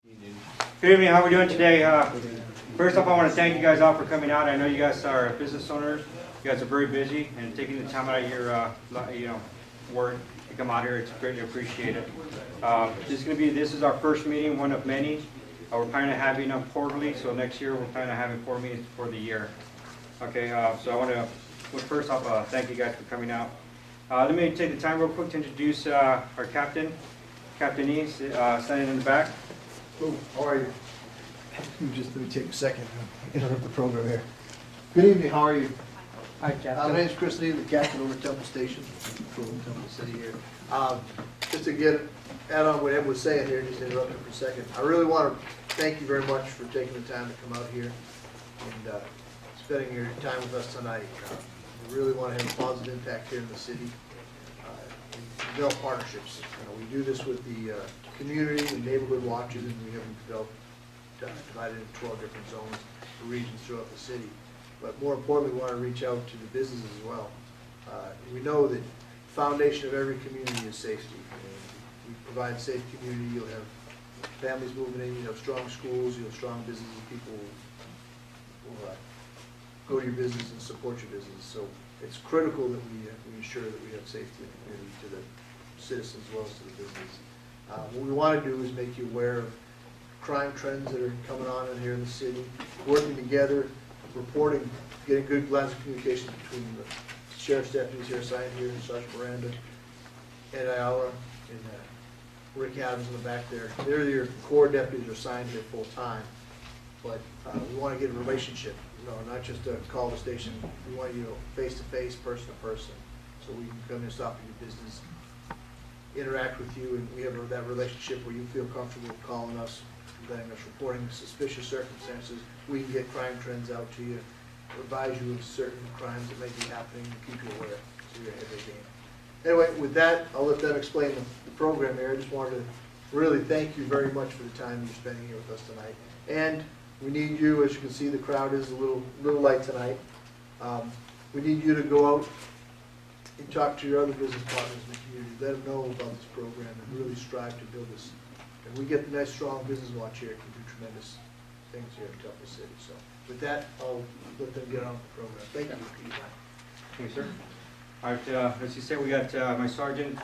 Good evening, how are we doing today? First off, I want to thank you guys all for coming out. I know you guys are business owners. You guys are very busy, and taking the time out of your work to come out here, it's greatly appreciated. This is our first meeting, one of many. We're planning on having them quarterly, so next year we're planning on having 4 meetings for the year. Okay, so I want to, first off, thank you guys for coming out. Let me take the time real quick to introduce our captain, Captain E, standing in the back. Oh, how are you? Let me take a second to interrupt the program here. Good evening, how are you? Hi, Captain. My name's Chris Lee, the captain over at Temple Station, from Temple City here. Just to add on what Ed was saying here, just interrupt him for a second. I really want to thank you very much for taking the time to come out here and spending your time with us tonight. We really want to have a positive impact here in the city. We develop partnerships. We do this with the community and neighborhood watches, and we have them divided into 12 different zones or regions throughout the city. But more importantly, we want to reach out to the businesses as well. We know that the foundation of every community is safety. We provide a safe community. You'll have families moving in, you'll have strong schools, you'll have strong businesses, people will go to your business and support your business. So it's critical that we ensure that we have safety in the community to the citizens as well as to the business. What we want to do is make you aware of crime trends that are coming on in here in the city, working together, reporting, getting good lines of communication between the sheriff's deputies here assigned here, Sergeant Miranda, Ed Ayala, and Rick Adams in the back there. They're your core deputies are assigned here full time, but we want to get a relationship, not just a call to station. We want you face to face, person to person, so we can come and stop at your business, interact with you, and we have that relationship where you feel comfortable calling us, letting us reporting suspicious circumstances. We can get crime trends out to you, advise you of certain crimes that may be happening, and keep you aware so you're ahead of the game. Anyway, with that, I'll let them explain the program here. I just wanted to really thank you very much for the time you're spending here with us tonight. And we need you, as you can see, the crowd is a little light tonight. We need you to go out and talk to your other business partners in the community. Let them know about this program and really strive to build this. And we get the nice, strong business watch here. It can do tremendous things here in Temple City. So with that, I'll let them get on with the program. Thank you. Thank you, sir. All right, as you said, we got my Sergeant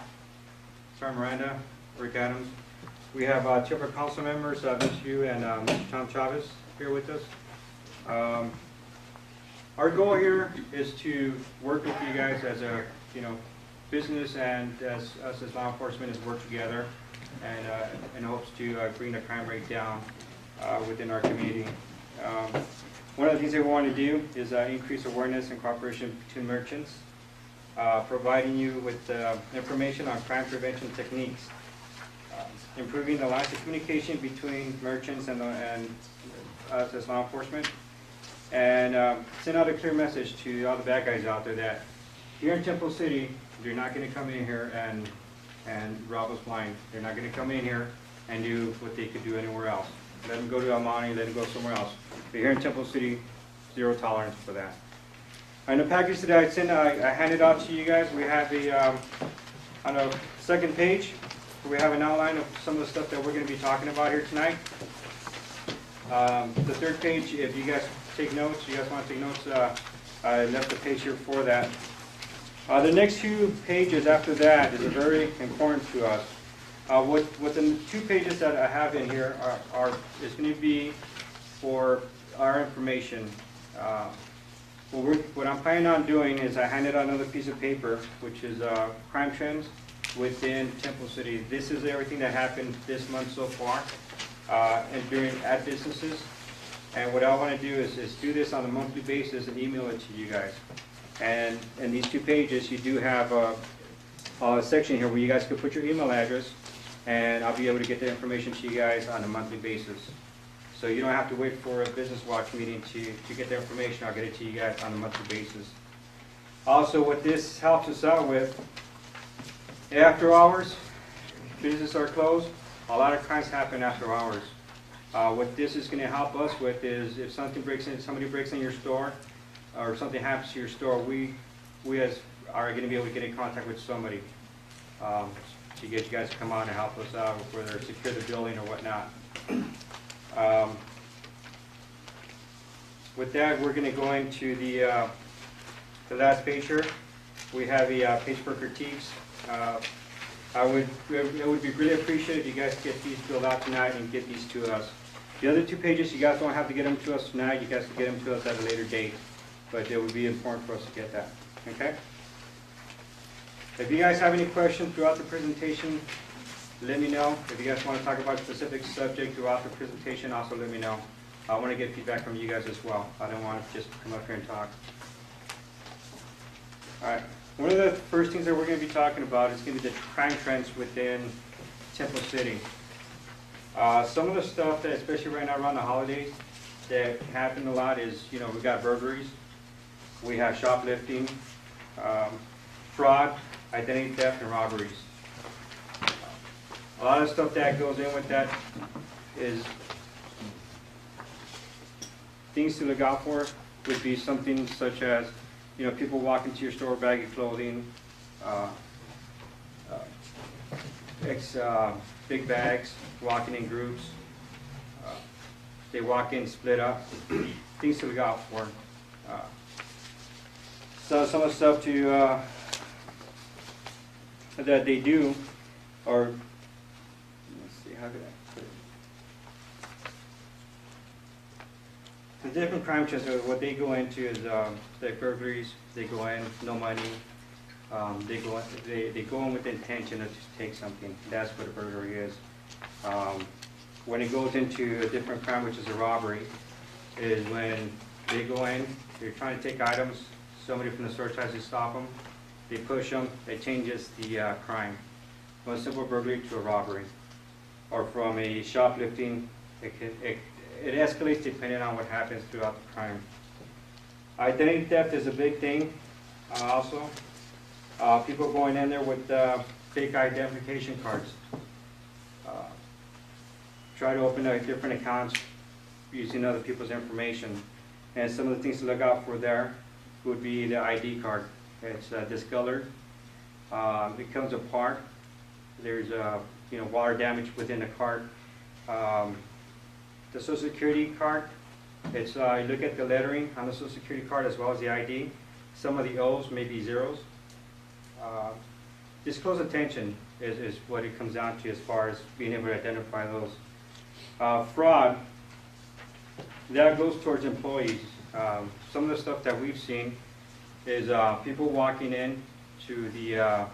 Miranda, Rick Adams. We have two of our council members, Ms. Yu and Mr. Tom Chavez, here with us. Our goal here is to work with you guys as a business, and as us as law enforcement is work together, and in hopes to bring the crime rate down within our community. One of the things that we want to do is increase awareness and cooperation between merchants, providing you with information on crime prevention techniques, improving the lines of communication between merchants and us as law enforcement, and send out a clear message to all the bad guys out there that here in Temple City, you're not going to come in here and rob us blind. They're not going to come in here and do what they could do anywhere else. Let them go to Almani, let them go somewhere else. But here in Temple City, zero tolerance for that. And the package that I handed out to you guys, we have on the second page, we have an outline of some of the stuff that we're going to be talking about here tonight. The third page, if you guys take notes, want to take notes, I left the page here for that. The next 2 pages after that is very important to us. What the 2 pages that I have in here is going to be for our information. What I'm planning on doing is I handed out another piece of paper, which is crime trends within Temple City. This is everything that happened this month so far, and at businesses. And what I want to do is do this on a monthly basis and email it to you guys. And in these 2 pages, you do have a section here where you guys can put your email address, and I'll be able to get the information to you guys on a monthly basis. So you don't have to wait for a business watch meeting to get the information. I'll get it to you guys on a monthly basis. Also, what this helps us out with, after hours, businesses are closed. A lot of crimes happen after hours. What this is going to help us with is if somebody breaks in your store, or something happens to your store, we are going to be able to get in contact with somebody to get you guys to come on and help us out, whether secure the building or whatnot. With that, we're going to go into the last page here. We have a page for critiques. It would be really appreciated if you guys get these filled out tonight and get these to us. The other 2 pages, you guys don't have to get them to us tonight. You guys can get them to us at a later date, but it would be important for us to get that. Okay? If you guys have any questions throughout the presentation, let me know. If you guys want to talk about a specific subject throughout the presentation, also let me know. I want to get feedback from you guys as well. I don't want to just come up here and talk. All right. One of the first things that we're going to be talking about is going to be the crime trends within Temple City. Some of the stuff that, especially right now around the holidays, that happen a lot is, we got burglaries, we have shoplifting, fraud, identity theft, and robberies. A lot of stuff that goes in with that is things to look out for would be something such as, people walk into your store, baggy clothing, big bags, walking in groups. They walk in split up. Things to look out for. So some of the stuff that they do, or let's see, how could I put it? The different crime trends, what they go into is like burglaries. They go in, no money. They go in with the intention of just take something. That's what a burglary is. When it goes into a different crime, which is a robbery, is when they go in, they're trying to take items. Somebody from the store tries to stop them. They push them. It changes the crime from a simple burglary to a robbery, or from a shoplifting. It escalates depending on what happens throughout the crime. Identity theft is a big thing also. People going in there with fake identification cards. Try to open different accounts using other people's information. And some of the things to look out for there would be the ID card. It's discolored. It comes apart. There's water damage within the card. The Social Security card, it's you look at the lettering on the Social Security card as well as the ID. Some of the O's may be zeros. Just close attention is what it comes down to as far as being able to identify those. Fraud, that goes towards employees. Some of the stuff that we've seen is people walking in to the,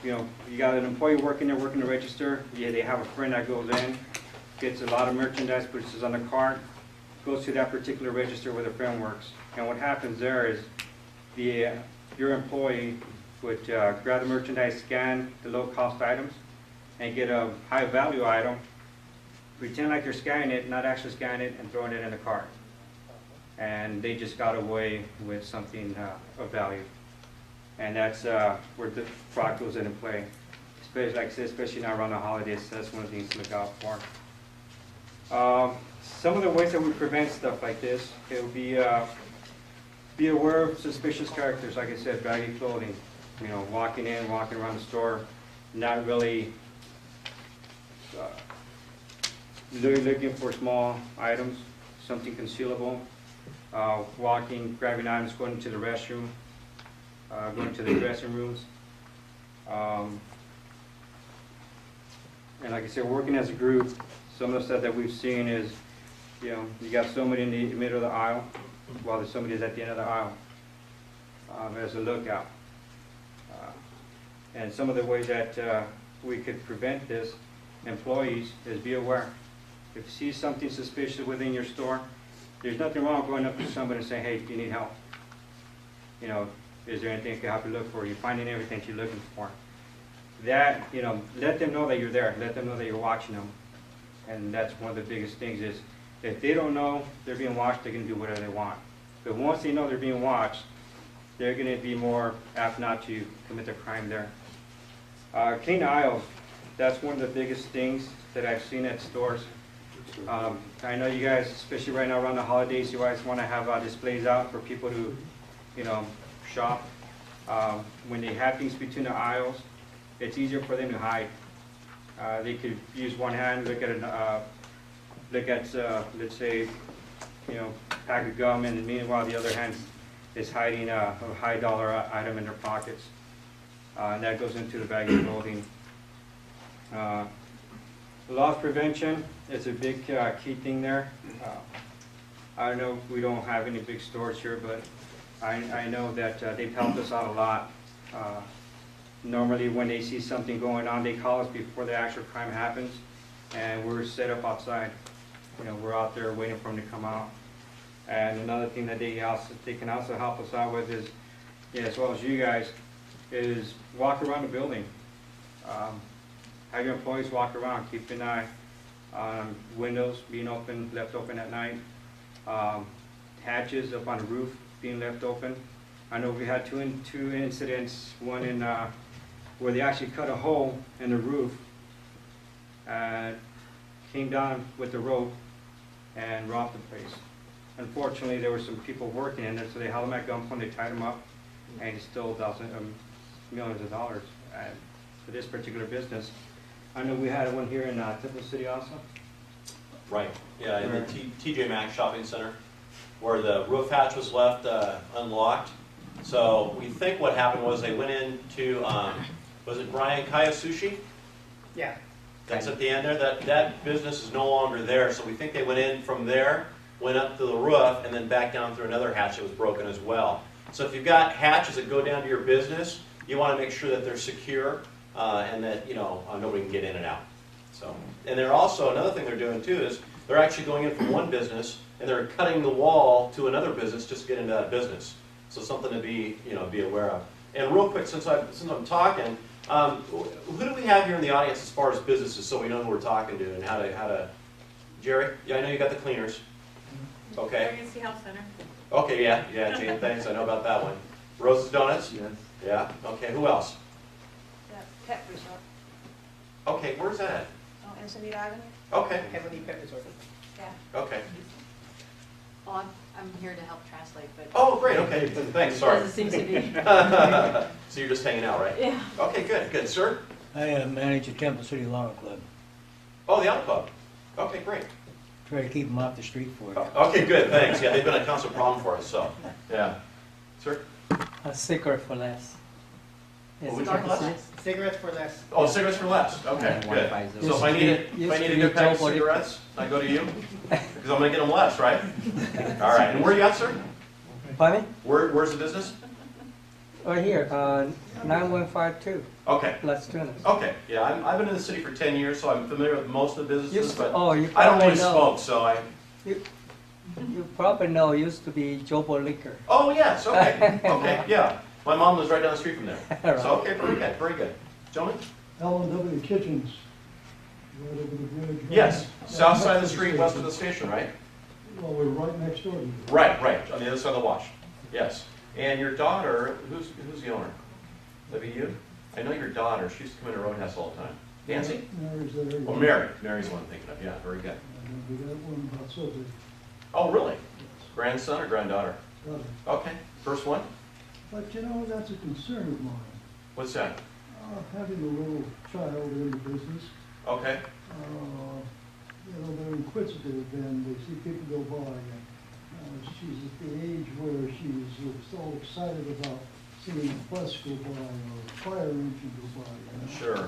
you got an employee working there, working the register. Yeah, they have a friend that goes in, gets a lot of merchandise, puts it on the cart, goes to that particular register where the friend works. And what happens there is your employee would grab the merchandise, scan the low-cost items, and get a high-value item, pretend like they're scanning it, not actually scanning it, and throwing it in the cart. And they just got away with something of value. And that's where the fraud goes into play. Especially, like I said, especially now around the holidays, that's one of the things to look out for. Some of the ways that we prevent stuff like this, it would be aware of suspicious characters, like I said, baggy clothing. Walking in, walking around the store, not really looking for small items, something concealable. Walking, grabbing items, going to the restroom, going to the dressing rooms. And like I said, working as a group, some of the stuff that we've seen is, you got somebody in the middle of the aisle, while there's somebody that's at the end of the aisle as a lookout. And some of the ways that we could prevent this, employees, is be aware. If you see something suspicious within your store, there's nothing wrong going up to somebody and saying, hey, do you need help? Is there anything I can help you look for? You're finding everything you're looking for. That, let them know that you're there. Let them know that you're watching them. And that's one of the biggest things is, if they don't know they're being watched, they're going to do whatever they want. But once they know they're being watched, they're going to be more apt not to commit the crime there. Clean aisles, that's one of the biggest things that I've seen at stores. I know you guys, especially right now around the holidays, you guys want to have displays out for people to, shop. When they have things between the aisles, it's easier for them to hide. They could use one hand, look at look at, let's say, pack of gum, and meanwhile the other hand is hiding a high dollar item in their pockets. And that goes into the bag of clothing. Loss prevention is a big key thing there. I don't know if we don't have any big stores here, but I know that they've helped us out a lot. Normally when they see something going on, they call us before the actual crime happens, and we're set up outside. We're out there waiting for them to come out. And another thing that they can also help us out with is, as well as you guys, is walk around the building. Have your employees walk around, keep an eye on windows being open, left open at night, hatches up on the roof being left open. I know we had two incidents, one in where they actually cut a hole in the roof, came down with the rope and robbed the place. Unfortunately, there were some people working in there, so they held them at gunpoint, they tied them up, and he stole millions of dollars for this particular business. I know we had one here in Temple City also. Right, yeah, in the TJ Maxx shopping center, where the roof hatch was left unlocked. So we think what happened was they went into, was it Brian Kaya Sushi? Yeah. That's at the end there. That business is no longer there, so we think they went in from there, went up to the roof, and then back down through another hatch that was broken as well. So if you've got hatches that go down to your business, you want to make sure that they're secure and that nobody can get in and out. So, and they're also, another thing they're doing too is they're actually going in from one business and they're cutting the wall to another business just to get into that business. So something to be aware of. And real quick, since I'm talking, who do we have here in the audience as far as businesses, so we know who we're talking to and how to? Jerry, yeah, I know you got the cleaners. Okay. Emergency Health Center. Okay, yeah, Jane, thanks. I know about that one. Rose's Donuts. Yes. Yeah. Okay. Who else? The pet resort. Okay, where's that at? Oh, Ensenada Avenue? Okay. Heavenly Pet Resort. Yeah. Okay. Well, I'm here to help translate, but. Oh, great. Okay. Thanks. Sorry. Doesn't seem to be. So you're just hanging out, right? Yeah. Okay. Good. Sir. I manage a Temple City Lawn Club. Oh, the Auto Club. Okay, great. Try to keep them off the street for you. Okay, good. Thanks. Yeah, they've been a constant problem for us. So, yeah. Sir. A cigarette for less. What would Is you it like? less? Cigarettes for less. Oh, cigarettes for less. Okay, good. So if I need a good pack of cigarettes, I go to you because I'm going to get them less, right? All right. And where are you at, sir? Pardon me? Where's the business? Right here, 9152, Okay. Las Tunas. Okay. Yeah, I've been in the city for 10 years, so I'm familiar with most of the businesses, but You I don't probably really know. smoke, so I. You probably know, it used to be Jobo Liquor. Oh yes. Okay. Okay. Yeah. My mom lives right down the street from there. Right. So okay, very good. Gentlemen? L&W Kitchens, right over the bridge. right? Yes. South side of the street, west of the station, right? Well, we're right next door to you. Right. On the other side of the wash. Yes. And your daughter, who's the owner? That be you? I know your daughter. She used to come into Roadhouse all the time. Nancy? Mary's there. Oh, Mary. Mary's the one I'm thinking of. Yeah, very good. And we got one about so big. Oh, really? Grandson or granddaughter? Brother. Okay. First one? But that's a concern of mine, What's that? having a little child in the business. Okay. They're inquisitive and they see people go by. And she's at the age where she's all excited about seeing a bus go by or a fire engine go by. Sure.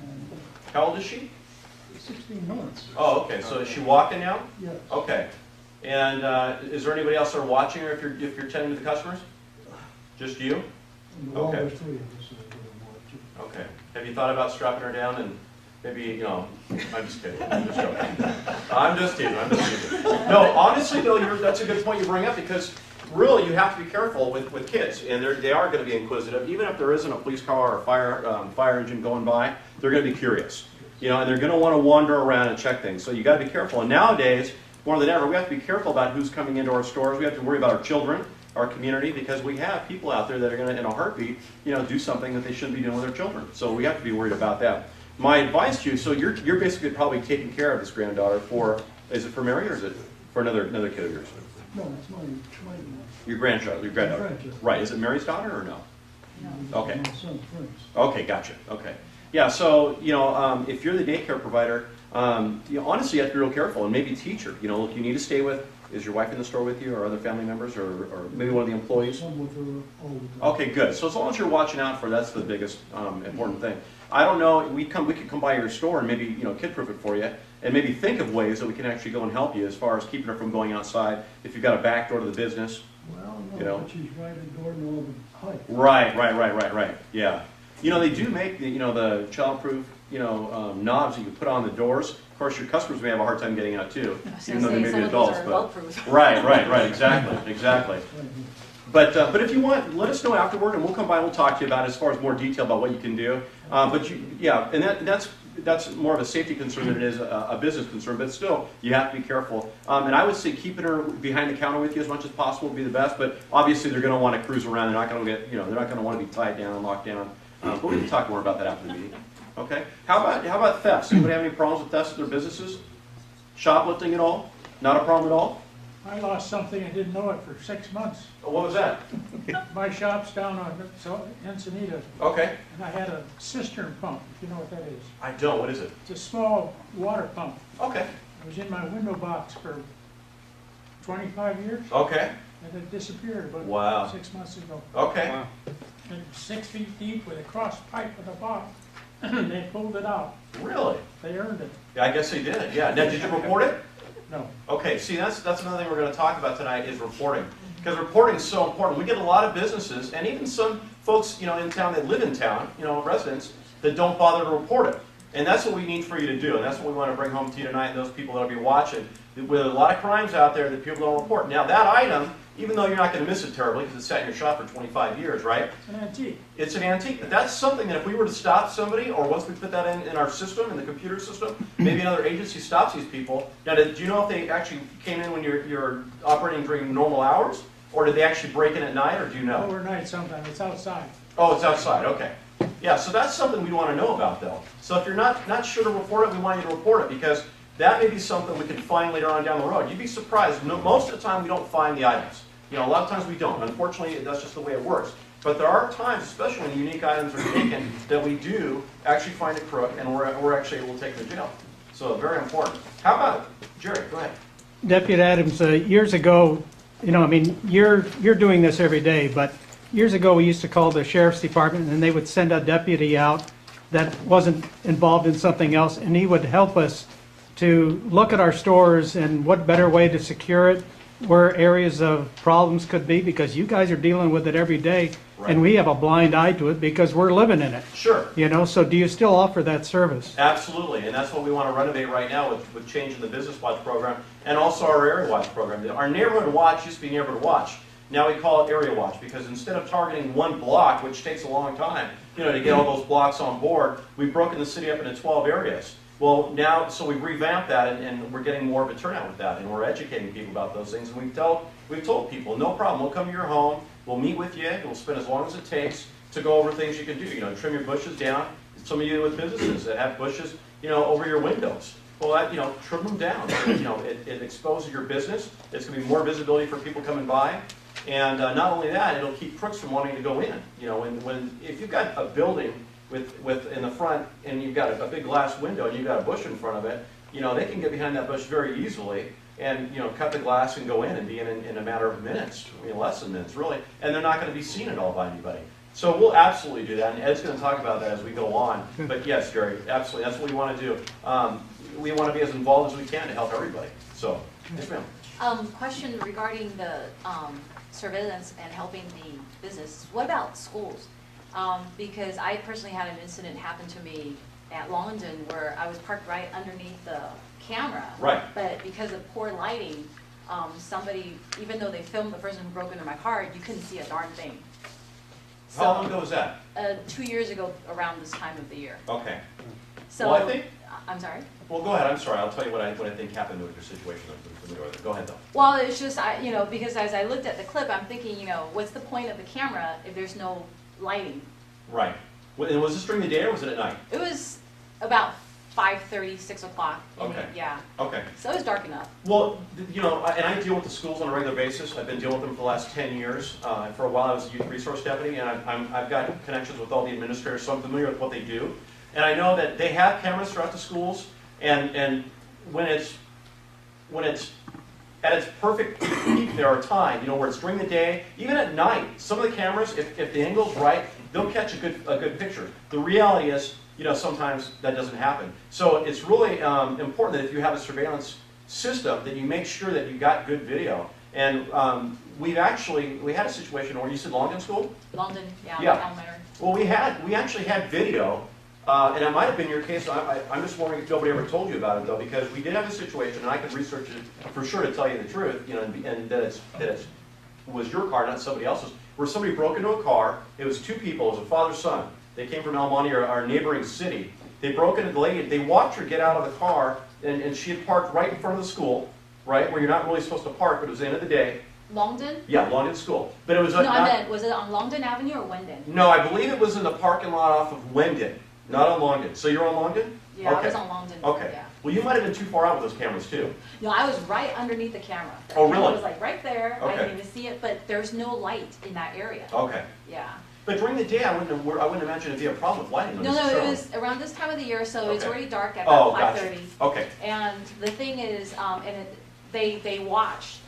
And How old is she? 16 months. Oh, okay. So is she walking now? Yes. Okay. And is there anybody else that are watching her if you're tending to the customers? Just you? And the Okay. there's 3 of us that are watching. Okay. Have you thought about strapping her down and maybe, I'm just kidding. I'm just joking. I'm just teasing. No, honestly though, that's a good point you bring up because really you have to be careful with kids and they are going to be inquisitive. Even if there isn't a police car or a fire engine going by, they're going to be curious. And they're going to want to wander around and check things. So you got to be careful. And nowadays, more than ever, we have to be careful about who's coming into our stores. We have to worry about our children, our community, because we have people out there that are going to, in a heartbeat, do something that they shouldn't be doing with their children. So we have to be worried about that. My advice to you, so you're basically probably taking care of this granddaughter is it for Mary or is it for another kid of yours? No, it's my Your grandchild, your granddaughter. grandchild. Right, is it Mary's daughter or no? Okay. My son's friends. Okay, gotcha. Okay. Yeah, so, if you're the daycare provider, Honestly, you have to be real careful, and maybe teach her. Look, you need to stay with. Is your wife in the store with you, or other family members, or maybe one of the employees? I'm with her all the time. Okay, good. So as long as you're watching out for her, that's the biggest important thing. I don't know. We could come by your store and maybe kid-proof it for you, and maybe think of ways that we can actually go and help you as far as keeping her from going outside. If you've got a back door to the business. Well, You no, know. but she's right at doorknob and height. Right. Yeah. They do make the child-proof knobs that you put on the doors. Of course, your customers may have a hard time getting out too, I was even gonna though they say, may be some of those adults. are But well-proof. right. Exactly. But if you want, let us know afterward, and we'll come by and we'll talk to you about it as far as more detail about what you can do. And that's more of a safety concern than it is a business concern. But still, you have to be careful. And I would say keeping her behind the counter with you as much as possible would be the best. But obviously, they're going to want to cruise around. They're not going to get, they're not going to want to be tied down and locked down. But we can talk more about that after the meeting. Okay. How about thefts? Anybody have any problems with thefts at their businesses? Shoplifting at all? Not a problem at all? I lost something, I didn't know it for 6 months. What was that? My shop's down on Encinitas, Okay. and I had a cistern pump, if you know what that is. I don't. What is it? It's a small water pump. Okay. It was in my window box for 25 years, Okay. and it disappeared about Wow. 6 months ago. Okay. Wow. And 6 feet deep with a cross pipe at the bottom. They pulled it out. Really? They earned it. Yeah, I guess they did. Yeah. Now, did you report it? No. Okay. See, that's another thing we're going to talk about tonight is reporting, because reporting is so important. We get a lot of businesses, and even some folks, in town that live in town, residents that don't bother to report it. And that's what we need for you to do, and that's what we want to bring home to you tonight, and those people that will be watching. With a lot of crimes out there that people don't report. Now, that item, even though you're not going to miss it terribly because it's sat in your shop for 25 years, right? It's an antique. It's an antique. But that's something that if we were to stop somebody, or once we put that in our system, in the computer system, maybe another agency stops these people. Now, do you know if they actually came in when you're operating during normal hours? Or did they actually break in at night, or do you know? Overnight sometime, it's outside. Oh, it's outside. Okay. Yeah, so that's something we want to know about, though. So if you're not sure to report it, we want you to report it, because that may be something we can find later on down the road. You'd be surprised. Most of the time, we don't find the items. A lot of times we don't. Unfortunately, that's just the way it works. But there are times, especially when unique items are taken, that we do actually find a crook, and we're actually able to take them to jail. So very important. How about it? Jerry, go ahead. Deputy Adams, years ago, you're doing this every day, but years ago we used to call the sheriff's department and they would send a deputy out that wasn't involved in something else, and he would help us to look at our stores and what better way to secure it, where areas of problems could be, because you guys are dealing with it every day, Right. and we have a blind eye to it because we're living in it. Sure. So do you still offer that service? Absolutely, and that's what we want to renovate right now with changing the Business Watch program and also our Area Watch program. Our Neighborhood Watch used to be Neighborhood Watch. Now we call it Area Watch, because instead of targeting one block, which takes a long time, to get all those blocks on board, we've broken the city up into 12 areas. Well, now, so we've revamped that, and we're getting more of a turnout with that, and we're educating people about those things. And we've told people, no problem, we'll come to your home, we'll meet with you, we'll spend as long as it takes to go over things you can do. Trim your bushes down. Some of you with businesses that have bushes, over your windows. Well, trim them down. It exposes your business. It's going to be more visibility for people coming by. And not only that, it'll keep crooks from wanting to go in. If you've got a building with in the front, and you've got a big glass window, and you've got a bush in front of it, they can get behind that bush very easily, and cut the glass and go in and be in a matter of minutes, less than minutes, really. And they're not going to be seen at all by anybody. So we'll absolutely do that, and Ed's going to talk about that as we go on. But yes, Jerry, absolutely, that's what we want to do. We want to be as involved as we can to help everybody. So, yes, ma'am. Question regarding the surveillance and helping the business. What about schools? Because I personally had an incident happen to me at London where I was parked right underneath the camera. Right. But because of poor lighting, somebody, even though they filmed the person who broke into my car, you couldn't see a darn thing. So, How long ago was that? 2 years ago, around this time of the year. Okay. So, Well, I think. I'm sorry? Well, go ahead. I'm sorry. I'll tell you what I think happened with your situation. I'm familiar with it. Go ahead, though. Well, it's just, because as I looked at the clip, I'm thinking, what's the point of the camera if there's no lighting? Right. And was this during the day or was it at night? It was about 5:30, 6 o'clock. Okay. Yeah. Okay. So it was dark enough. Well, and I deal with the schools on a regular basis. I've been dealing with them for the last 10 years. For a while, I was a youth resource deputy, and I've got connections with all the administrators, so I'm familiar with what they do. And I know that they have cameras throughout the schools. And when it's at its perfect peak there or time, where it's during the day, even at night, some of the cameras, if the angle's right, they'll catch a good picture. The reality is, sometimes that doesn't happen. So it's really important that if you have a surveillance system, that you make sure that you got good video. And we had a situation where you said Longdon School? Longdon, yeah. Elementary. Well, we actually had video, and it might have been your case. I'm just wondering if nobody ever told you about it though, because we did have a situation, and I could research it for sure to tell you the truth, and that it was your car, not somebody else's, where somebody broke into a car. It was two people. It was a father-son. They came from El Monte, our neighboring city. They broke into the lady. They watched her get out of the car, and she had parked right in front of the school, right, where you're not really supposed to park, but it was the end of the day. Longdon? Yeah, Longdon School. But it was No, I meant, was it on Longdon Avenue or Wendon? No, I believe it was in the parking lot off of Wendon, not on Longdon. So you're on Longdon? Yeah, okay. I was on Longdon. Okay. Yeah. Well, you might have been too far out with those cameras too. No, I was right underneath the camera. Oh, The camera really? was like right there. I Okay. didn't even see it, but there's no light in that area. Okay. Yeah. But during the day, I wouldn't imagine if you had a problem with lighting. No, it was around this time of the year, so it's Okay. already dark at Oh, about gotcha. 5:30. Okay. And the thing is, they watched.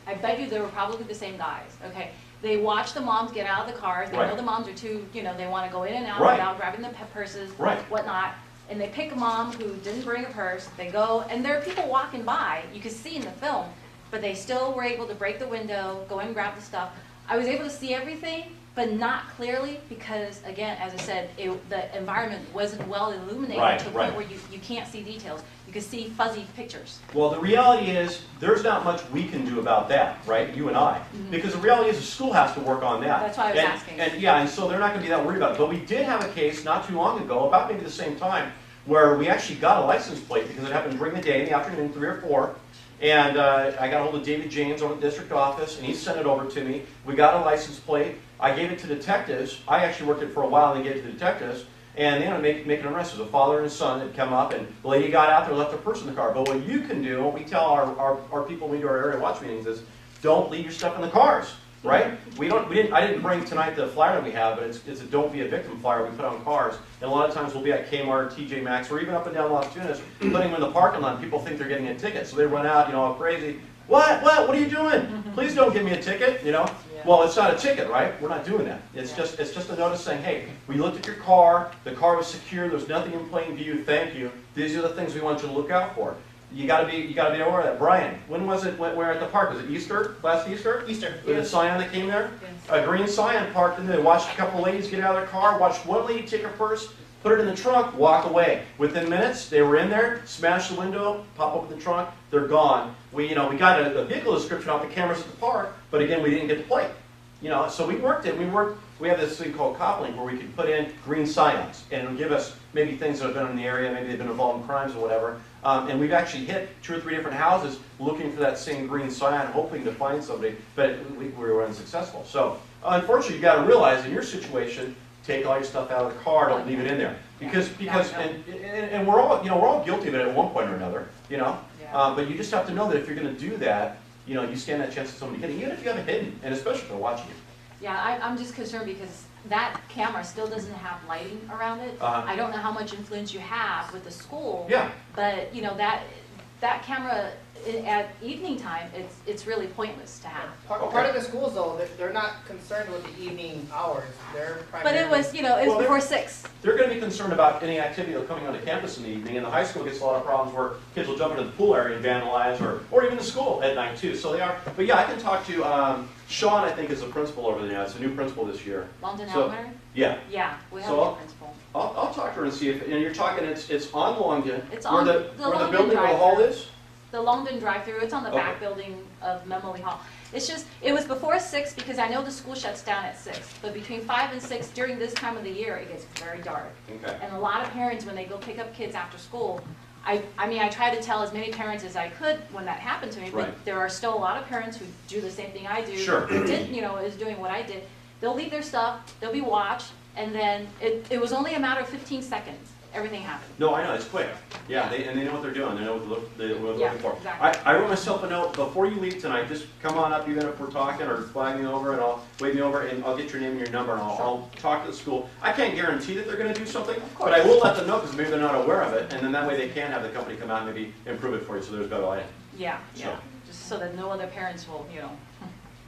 I bet you they were probably the same guys. Okay, they watch the moms get out of the cars. They Right. know the moms are too, they want to go in and out Right. without grabbing the purses, Right. whatnot. And they pick a mom who didn't bring a purse. They go, and there are people walking by. You could see in the film, but they still were able to break the window, go in and grab the stuff. I was able to see everything, but not clearly because, again, as I said, the environment wasn't well illuminated Right, to a right. point where you can't see details. You can see fuzzy pictures. Well, the reality is, there's not much we can do about that, right? You and I. Because the reality is, the school has to work on that. That's why I was asking. And so they're not going to be that worried about it. But we did have a case not too long ago, about maybe the same time, where we actually got a license plate because it happened during the day, in the afternoon, 3 or 4. And I got a hold of David James over at the district office, and he sent it over to me. We got a license plate. I gave it to detectives. I actually worked it for a while and then gave it to the detectives. And they ended up making an arrest. It was a father and a son that come up, and the lady got out there and left her purse in the car. But what you can do, what we tell our people when we do our area watch meetings is, don't leave your stuff in the cars, right? I didn't bring tonight the flyer that we have, but it's a don't be a victim flyer we put on cars. And a lot of times we'll be at Kmart, TJ Maxx, or even up and down Las Tunas, putting them in the parking lot, and people think they're getting a ticket. So they run out, all crazy. What are you doing? Please don't give me a ticket, Yeah. Well, it's not a ticket, right? We're not doing that. It's just a notice saying, hey, we looked at your car, the car was secure, there's nothing in plain view, thank you. These are the things we want you to look out for. You gotta be aware of that. Brian, when was it when we were at the park? Was it Easter? Last Easter? Easter. With a Scion that came there? Yes. A green Scion parked in there. Watched a couple of ladies get out of their car, watched one lady take her purse, put it in the trunk, walk away. Within minutes, they were in there, smashed the window, pop open the trunk, they're gone. We got a vehicle description off the cameras at the park, but again, we didn't get the plate. So we worked it. We have this thing called CopLink where we can put in green Scions, and it'll give us maybe things that have been in the area, maybe they've been involved in crimes or whatever. And we've actually hit 2 or 3 different houses looking for that same green Scion, hoping to find somebody, but we were unsuccessful. So unfortunately, you got to realize in your situation, take all your stuff out of the car, don't leave it in there, because and we're all guilty of it at one point or another, But you just have to know that if you're going to do that, you stand that chance of somebody hitting, even if you have it hidden, and especially if they're watching you. Yeah, I'm just concerned because that camera still doesn't have lighting around it. I don't know how much influence you have with the school. Yeah. But, that camera at evening time, it's really pointless to have. Part of the schools, though, they're not concerned with the evening hours. They're But primarily... it was, it was before 6. They're going to be concerned about any activity that's coming onto campus in the evening, and the high school gets a lot of problems where kids will jump into the pool area and vandalize, or even the school at night too. So they are. But yeah, I can talk to Sean. I think is the principal over there now. It's a new principal this year. Longdon So- Elementary? Yeah. Yeah, we have So a new principal. I'll talk to her and see if. And you're talking. It's on Longdon. It's where on the the where the Longdon building where the hall drive-thru. is. The Longdon drive-through, it's on the back Okay. building of Memoli Hall. It's just, it was before 6 because I know the school shuts down at 6. But between 5 and 6, during this time of the year, it gets very dark. Okay. And a lot of parents, when they go pick up kids after school, I try to tell as many parents as I could when that happened to me, but Right. there are still a lot of parents who do the same thing I do. Sure. Who did, is doing what I did. They'll leave their stuff, they'll be watched, and then it was only a matter of 15 seconds. everything happened. No, I know, it's quick. Yeah, they know what they're doing, they know what they're Yeah, looking for. exactly. I wrote myself a note, before you leave tonight, just come on up, even if we're talking, or flag me over, and wave me over, and I'll get your name and your number, and I'll talk to the school. I can't guarantee that they're gonna do something, but I will let them know, because maybe they're not aware of it, and then that way they can have the company come out and maybe improve it for you, so there's better lighting. Yeah, So. yeah, just so that no other parents will, you know.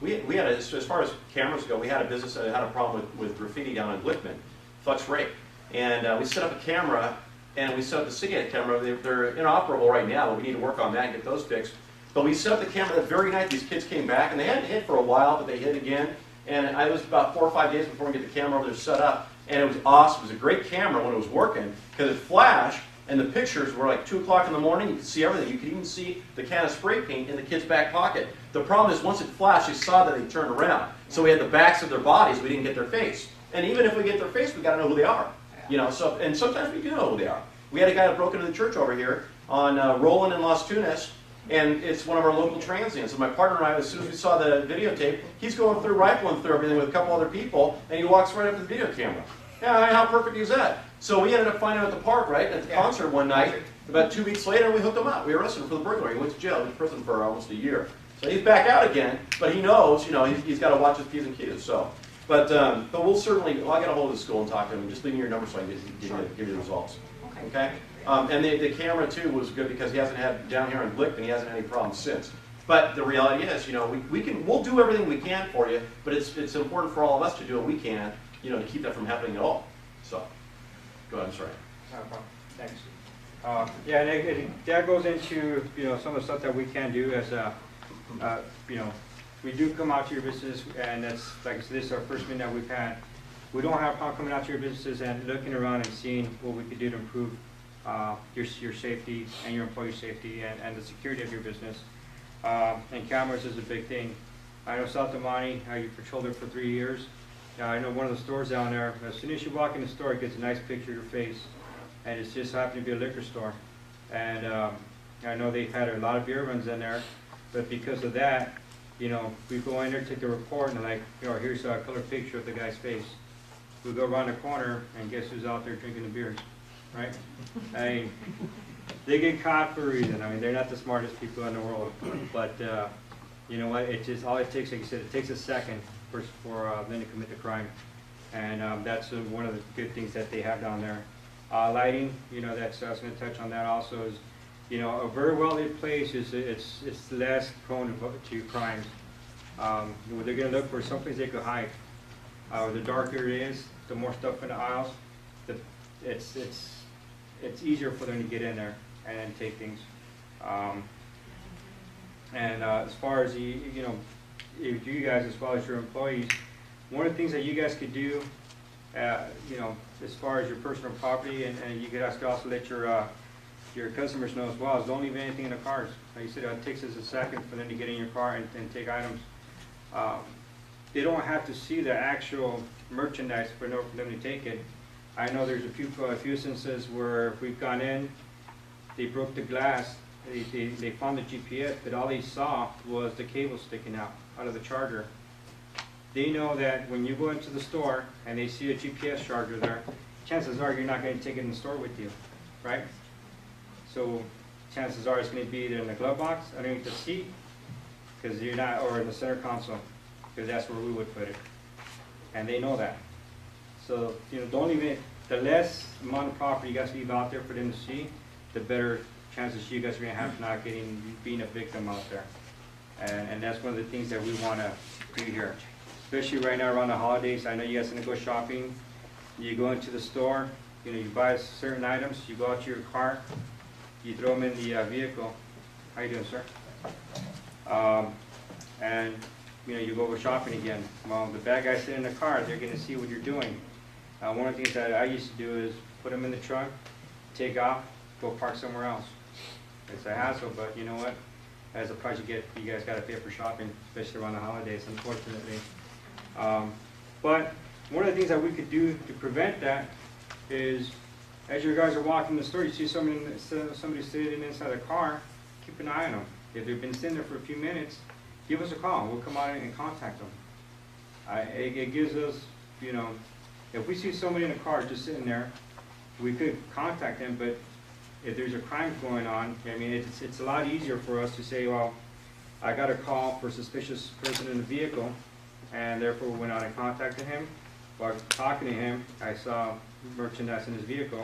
We had, as far as cameras go, we had a business that had a problem with graffiti down in Glickman, Flex Rake. And we set up a camera, and we set up the city camera. They're inoperable right now, but we need to work on that and get those fixed. But we set up the camera that very night. These kids came back, and they hadn't hit for a while, but they hit again. And it was about 4 or 5 days before we get the camera over there set up. And it was awesome. It was a great camera when it was working, because it flashed, and the pictures were like 2 o'clock in the morning. You could see everything. You could even see the can of spray paint in the kid's back pocket. The problem is, once it flashed, they saw that they turned around. So we had the backs of their bodies. We didn't get their face. And even if we get their face, we got to know who they are. You know, so, and sometimes we do know who they are. We had a guy that broke into the church over here on Roland in Las Tunas, and it's one of our local transients. And my partner and I, as soon as we saw the videotape, he's going through, rifling through everything with a couple other people, and he walks right up to the video camera. Yeah, how perfect is that? So we ended up finding him at the park, right, at the concert one night. About 2 weeks later, we hooked him up. We arrested him for the burglary. He went to jail. He was in prison for almost a year. So he's back out again, but he knows, you know, he's got to watch his P's and Q's. So. But we'll certainly, I'll get a hold of the school and talk to them, and just leave me your number so I can give you the results. Okay? And the camera, too, was good because he hasn't had, down here in Glickman, he hasn't had any problems since. But the reality is, you know, we'll do everything we can for you, but it's important for all of us to do what we can, you know, to keep that from happening at all. So, go ahead, I'm sorry. No problem. Thanks. Yeah, and that goes into, you know, some of the stuff that we can do as, you know, we do come out to your business, and that's, like I said, this is our first meeting that we've had. We don't have a problem coming out to your businesses and looking around and seeing what we could do to improve your safety and your employee safety and the security of your business. And cameras is a big thing. I know South Amani, you patrolled it for 3 years. I know one of the stores down there, as soon as you walk in the store, it gets a nice picture of your face. And it's just happened to be a liquor store. And I know they've had a lot of beer runs in there, but because of that, you know, we go in there, take the report, and like, you know, here's a color picture of the guy's face. We go around the corner, and guess who's out there drinking the beers, right? I mean, they get caught for a reason. I mean, they're not the smartest people in the world, but you know what? It just, all it takes, like you said, it takes a second for them to commit the crime, and that's one of the good things that they have down there. Lighting, you know, that's I was going to touch on that also. Is, you know, a very well-lit place is it's less prone to crimes. They're going to look for someplace they could hide. The darker it is, the more stuff in the aisles, it's easier for them to get in there and take things. As far as you know, if you guys, as well as your employees, one of the things that you guys could do, you know, as far as your personal property, and you could also let your customers know as well, is don't leave anything in the cars. Like you said, it takes us a second for them to get in your car and take items. They don't have to see the actual merchandise for them to take it. I know there's a few instances where we've gone in, they broke the glass, they found the GPS, but all they saw was the cable sticking out of the charger. They know that when you go into the store and they see a GPS charger there, chances are you're not going to take it in the store with you, right? So chances are it's going to be either in the glove box, underneath the seat, because you're not, or in the center console, because that's where we would put it. And they know that. So, you know, don't even, the less amount of property you guys leave out there for them to see, the better chances you guys are going to have not being a victim out there. And that's one of the things that we want to do here. Especially right now around the holidays. I know you guys are going to go shopping. You go into the store, you know, you buy certain items, you go out to your car, you throw them in the vehicle. How you doing, sir? And you know, you go shopping again. Well, the bad guys sit in the car, they're going to see what you're doing. One of the things that I used to do is put them in the trunk, take off, go park somewhere else. It's a hassle, but you know what? That's the price you guys got to pay for shopping, especially around the holidays, unfortunately. But one of the things that we could do to prevent that is, as you guys are walking in the store, you see somebody sitting inside a car, keep an eye on them. If they've been sitting there for a few minutes, give us a call. We'll come out and contact them. It gives us, you know, if we see somebody in a car just sitting there, we could contact them, but if there's a crime going on, I mean, it's a lot easier for us to say, well, I got a call for suspicious person in the vehicle, and therefore went out and contacted him. While talking to him, I saw merchandise in his vehicle.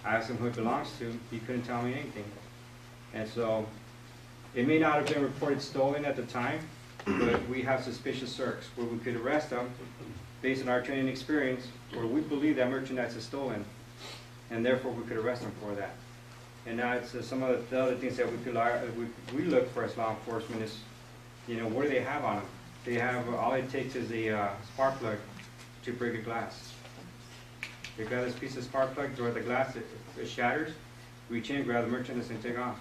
I asked him who it belongs to. He couldn't tell me anything. And so it may not have been reported stolen at the time, but we have suspicious search where we could arrest them based on our training experience, where we believe that merchandise is stolen, and therefore we could arrest them for that. And now it's some of the other things that we look for as law enforcement is, you know, what do they have on them? They have, all it takes is a spark plug to break a glass. They've got this piece of spark plug where the glass, it shatters, reach in, grab the merchandise and take off.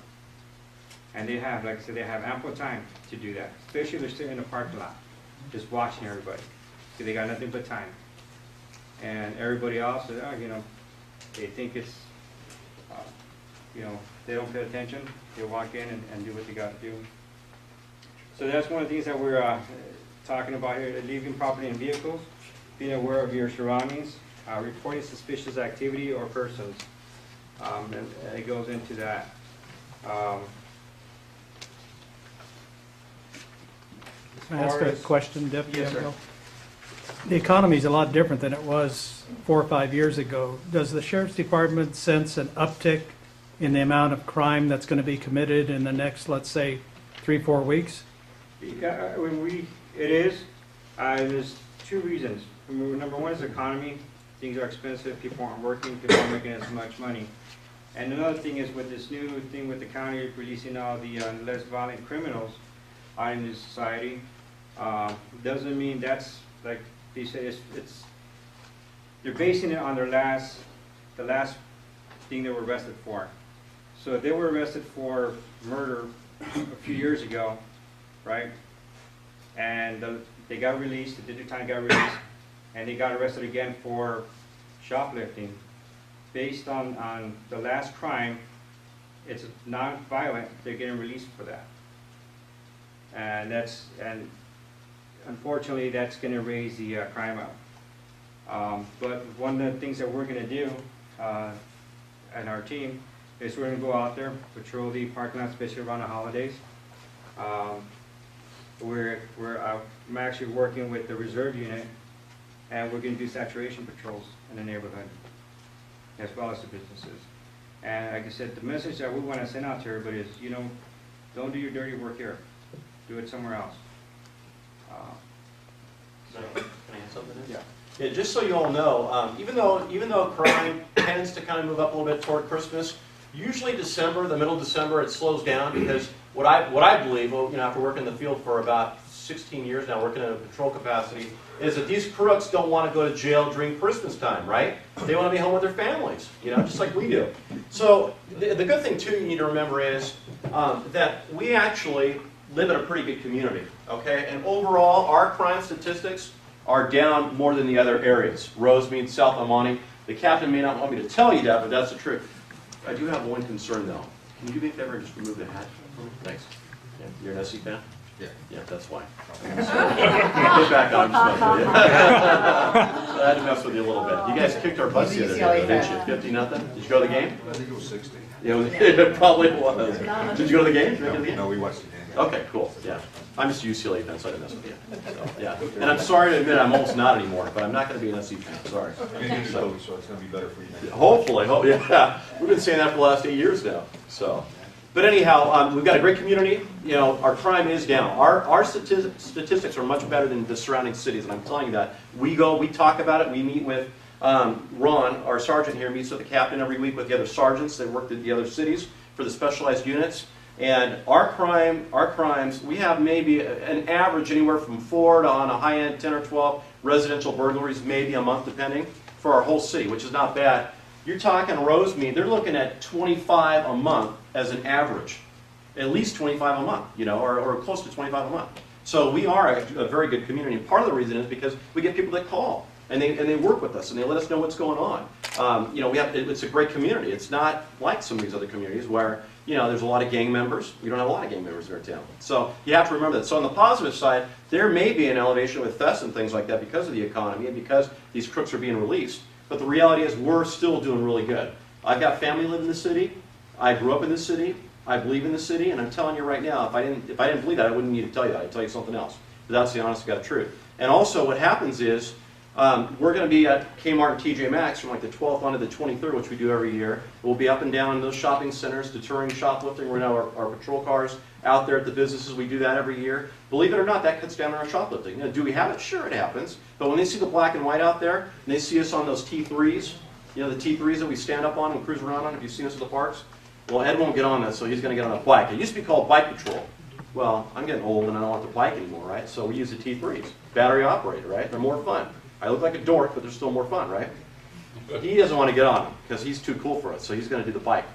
And they have, like I said, they have ample time to do that, especially if they're sitting in the parking lot, just watching everybody. So they got nothing but time. And everybody else, you know, they think it's, you know, they don't pay attention. They walk in and do what they got to do. So that's one of the things that we're talking about here, leaving property and vehicles, being aware of your surroundings, reporting suspicious activity or persons. And it goes into that. Can I ask a question, Deputy? Yes, sir. Angel? The economy is a lot different than it was 4 or 5 years ago. Does the Sheriff's Department sense an uptick in the amount of crime that's going to be committed in the next, let's say, 3-4 weeks? Yeah, it is. There's two reasons. Number one is the economy. Things are expensive. People aren't working. People aren't making as much money. And another thing is with this new thing with the county releasing all the less violent criminals out in the society, doesn't mean that's, like they say, they're basing it on the last thing they were arrested for. So if they were arrested for murder a few years ago, right, and they got released, the district time got released, and they got arrested again for shoplifting, based on the last crime, it's non-violent, they're getting released for that. And unfortunately, that's going to raise the crime up. But one of the things that we're going to do at our team is we're going to go out there, patrol the parking lot, especially around the holidays. I'm actually working with the reserve unit, and we're going to do saturation patrols in the neighborhood, as well as the businesses. And like I said, the message that we want to send out to everybody is, you know, don't do your dirty work here. Do it somewhere else. Can I add something? Yeah. Just so you all know, even though crime tends to kind of move up a little bit toward Christmas, usually December, the middle of December, it slows down because what I believe, well, you know, after working in the field for about 16 years now, working in a patrol capacity, is that these crooks don't want to go to jail during Christmas time, right? They want to be home with their families, you know, just like we do. So the good thing too you need to remember is that we actually live in a pretty good community, okay? And overall, our crime statistics are down more than the other areas. Rosemead, South Amani. The captain may not want me to tell you that, but that's the truth. I do have one concern though. Can you do me a favor and just remove the hat? Thanks. Yeah. You're an SC fan? Yeah. Yeah, that's why. Get back on, just mess with you. I had to mess with you a little bit. You guys kicked our butts the other day, didn't you? 50-0? Did you go to the game? I think it was 60. Yeah, it probably was. Did you go to the game? No, we watched the game. Okay, cool, yeah. I'm just a UCLA fan, so I didn't mess with you. So, yeah. And I'm sorry to admit I'm almost not anymore, but I'm not going to be an SC fan, sorry. So it's going to be better for you next year. Hopefully, yeah. We've been saying that for the last 8 years now, so. But anyhow, we've got a great community. You know, our crime is down. Our statistics are much better than the surrounding cities, and I'm telling you that. We talk about it. We meet with Ron, our sergeant here, meets with the captain every week with the other sergeants that work at the other cities for the specialized units. And our crimes, we have maybe an average anywhere from 4 to on a high end 10 or 12 residential burglaries, maybe a month depending, for our whole city, which is not bad. You're talking Rosemead, they're looking at 25 a month as an average. At least 25 a month, you know, or close to 25 a month. So we are a very good community. And part of the reason is because we get people that call and they work with us and they let us know what's going on. You know, it's a great community. It's not like some of these other communities where, you know, there's a lot of gang members. We don't have a lot of gang members in our town. So you have to remember that. So on the positive side, there may be an elevation with thefts and things like that because of the economy and because these crooks are being released. but the reality is we're still doing really good. I've got family living in the city. I grew up in the city. I believe in the city, and I'm telling you right now, if I didn't believe that, I wouldn't need to tell you that. I'd tell you something else. But that's the honest to God truth. And also, what happens is we're going to be at Kmart and TJ Maxx from like the 12th on to the 23rd, which we do every year. We'll be up and down in those shopping centers, deterring shoplifting. We're going to have our patrol cars out there at the businesses. We do that every year. Believe it or not, that cuts down on our shoplifting. Now, do we have it? Sure, it happens. But when they see the black and white out there, and they see us on those T3s, you know, the T3s that we stand up on and cruise around on, have you seen us at the parks? Well, Ed won't get on that, so he's going to get on a bike. It used to be called Bike Patrol. Well, I'm getting old and I don't want the bike anymore, right? So we use the T3s, battery operated, right? They're more fun. I look like a dork, but they're still more fun, right? He doesn't want to get on them because he's too cool for us, so he's going to do the bike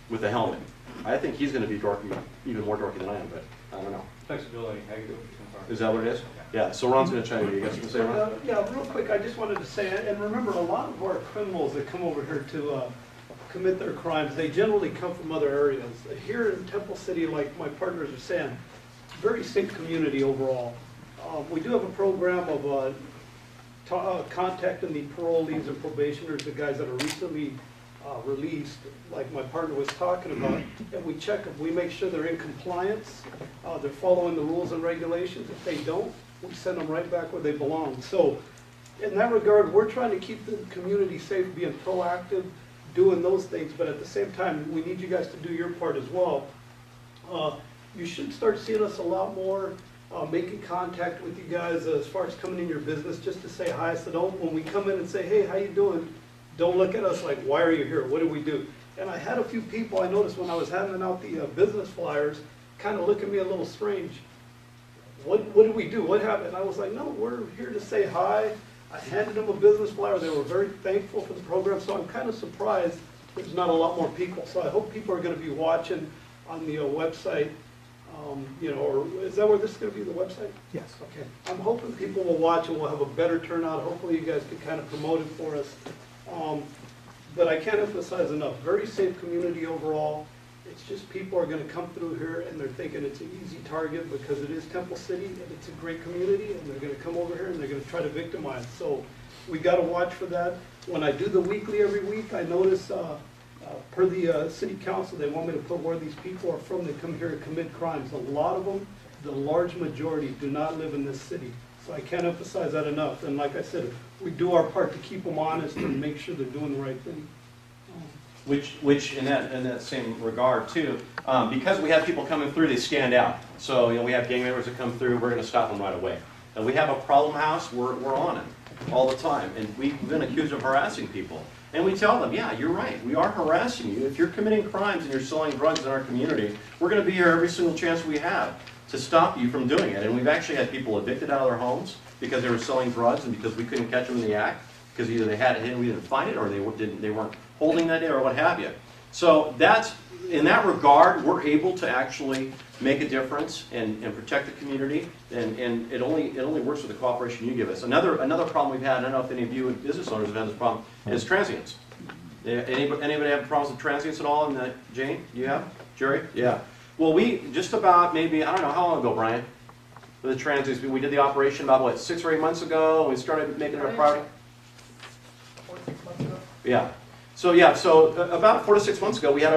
with the helmet. I think he's going to be dorky, even more dorky than I am, but I don't know. Flexibility, how you do it. Is that what it is? Yeah, so Ron's going to chime in. You guys going to say, Ron? Yeah, real quick, I just wanted to say, and remember, a lot of our criminals that come over here to commit their crimes, they generally come from other areas. Here in Temple City, like my partners are saying, very safe community overall. We do have a program of contacting the parolees and probationers, the guys that are recently released, like my partner was talking about, and we check them. We make sure they're in compliance, they're following the rules and regulations. If they don't, we send them right back where they belong. So in that regard, we're trying to keep the community safe, being proactive, doing those things, but at the same time, we need you guys to do your part as well. You should start seeing us a lot more, making contact with you guys as far as coming in your business, just to say hi. So don't, when we come in and say, hey, how you doing? Don't look at us like, why are you here? What do we do? And I had a few people, I noticed when I was handing out the business flyers, kind of look at me a little strange. What did we do? What happened? And I was like, no, we're here to say hi. I handed them a business flyer. They were very thankful for the program, so I'm kind of surprised there's not a lot more people. So I hope people are going to be watching on the website, you know, or is that where this is going to be, the website? Yes. Okay. I'm hoping people will watch and we'll have a better turnout. Hopefully you guys can kind of promote it for us. But I can't emphasize enough, very safe community overall. It's just people are going to come through here and they're thinking it's an easy target because it is Temple City and it's a great community, and they're going to come over here and they're going to try to victimize. So we got to watch for that. When I do the weekly every week, I notice per the city council, they want me to put where these people are from. They come here to commit crimes. A lot of them, the large majority, do not live in this city. So I can't emphasize that enough. And like I said, we do our part to keep them honest and make sure they're doing the right thing. Which in that same regard too, because we have people coming through, they stand out. So you know, we have gang members that come through, we're going to stop them right away. And we have a problem house, we're on it all the time, and we've been accused of harassing people. And we tell them, yeah, you're right, we are harassing you. If you're committing crimes and you're selling drugs in our community, we're going to be here every single chance we have to stop you from doing it. And we've actually had people evicted out of their homes because they were selling drugs and because we couldn't catch them in the act, because either they had it hidden, we didn't find it, or they weren't holding that day, or what have you. So that's, in that regard, we're able to actually make a difference and protect the community, and it only works with the cooperation you give us. Another problem we've had, I don't know if any of you business owners have had this problem, is transients. Anybody have problems with transients at all? Jane, you have? Jerry? Yeah. Well, we just about maybe, I don't know, how long ago, Brian? With the transients, we did the operation about, what, 6 or 8 months ago, and we started making it a priority? 4 or 6 months ago? Yeah. So about 4 to 6 months ago, we had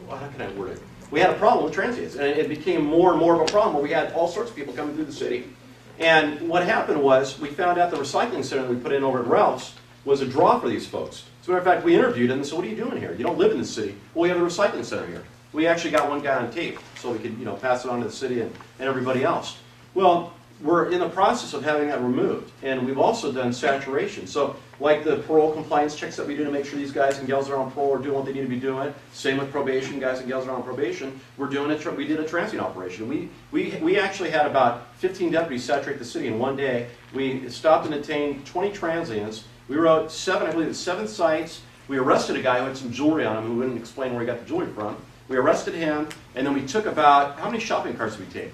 how can I word it? We had a problem with transients, and it became more and more of a problem where we had all sorts of people coming through the city. And what happened was, we found out the recycling center that we put in over at Ralph's was a draw for these folks. As a matter of fact, we interviewed them and said, what are you doing here? You don't live in the city. Well, we have a recycling center here. We actually got one guy on tape, so we could, you know, pass it on to the city and everybody else. Well, we're in the process of having that removed, and we've also done saturation. So, like the parole compliance checks that we do to make sure these guys and gals that are on parole are doing what they need to be doing. Same with probation, guys and gals that are on probation. We're doing it. We did a transient operation. We actually had about 15 deputies saturate the city in one day. We stopped and detained 20 transients. We wrote 7 sites. We arrested a guy who had some jewelry on him who wouldn't explain where he got the jewelry from. We arrested him, and then we took about, how many shopping carts did we take?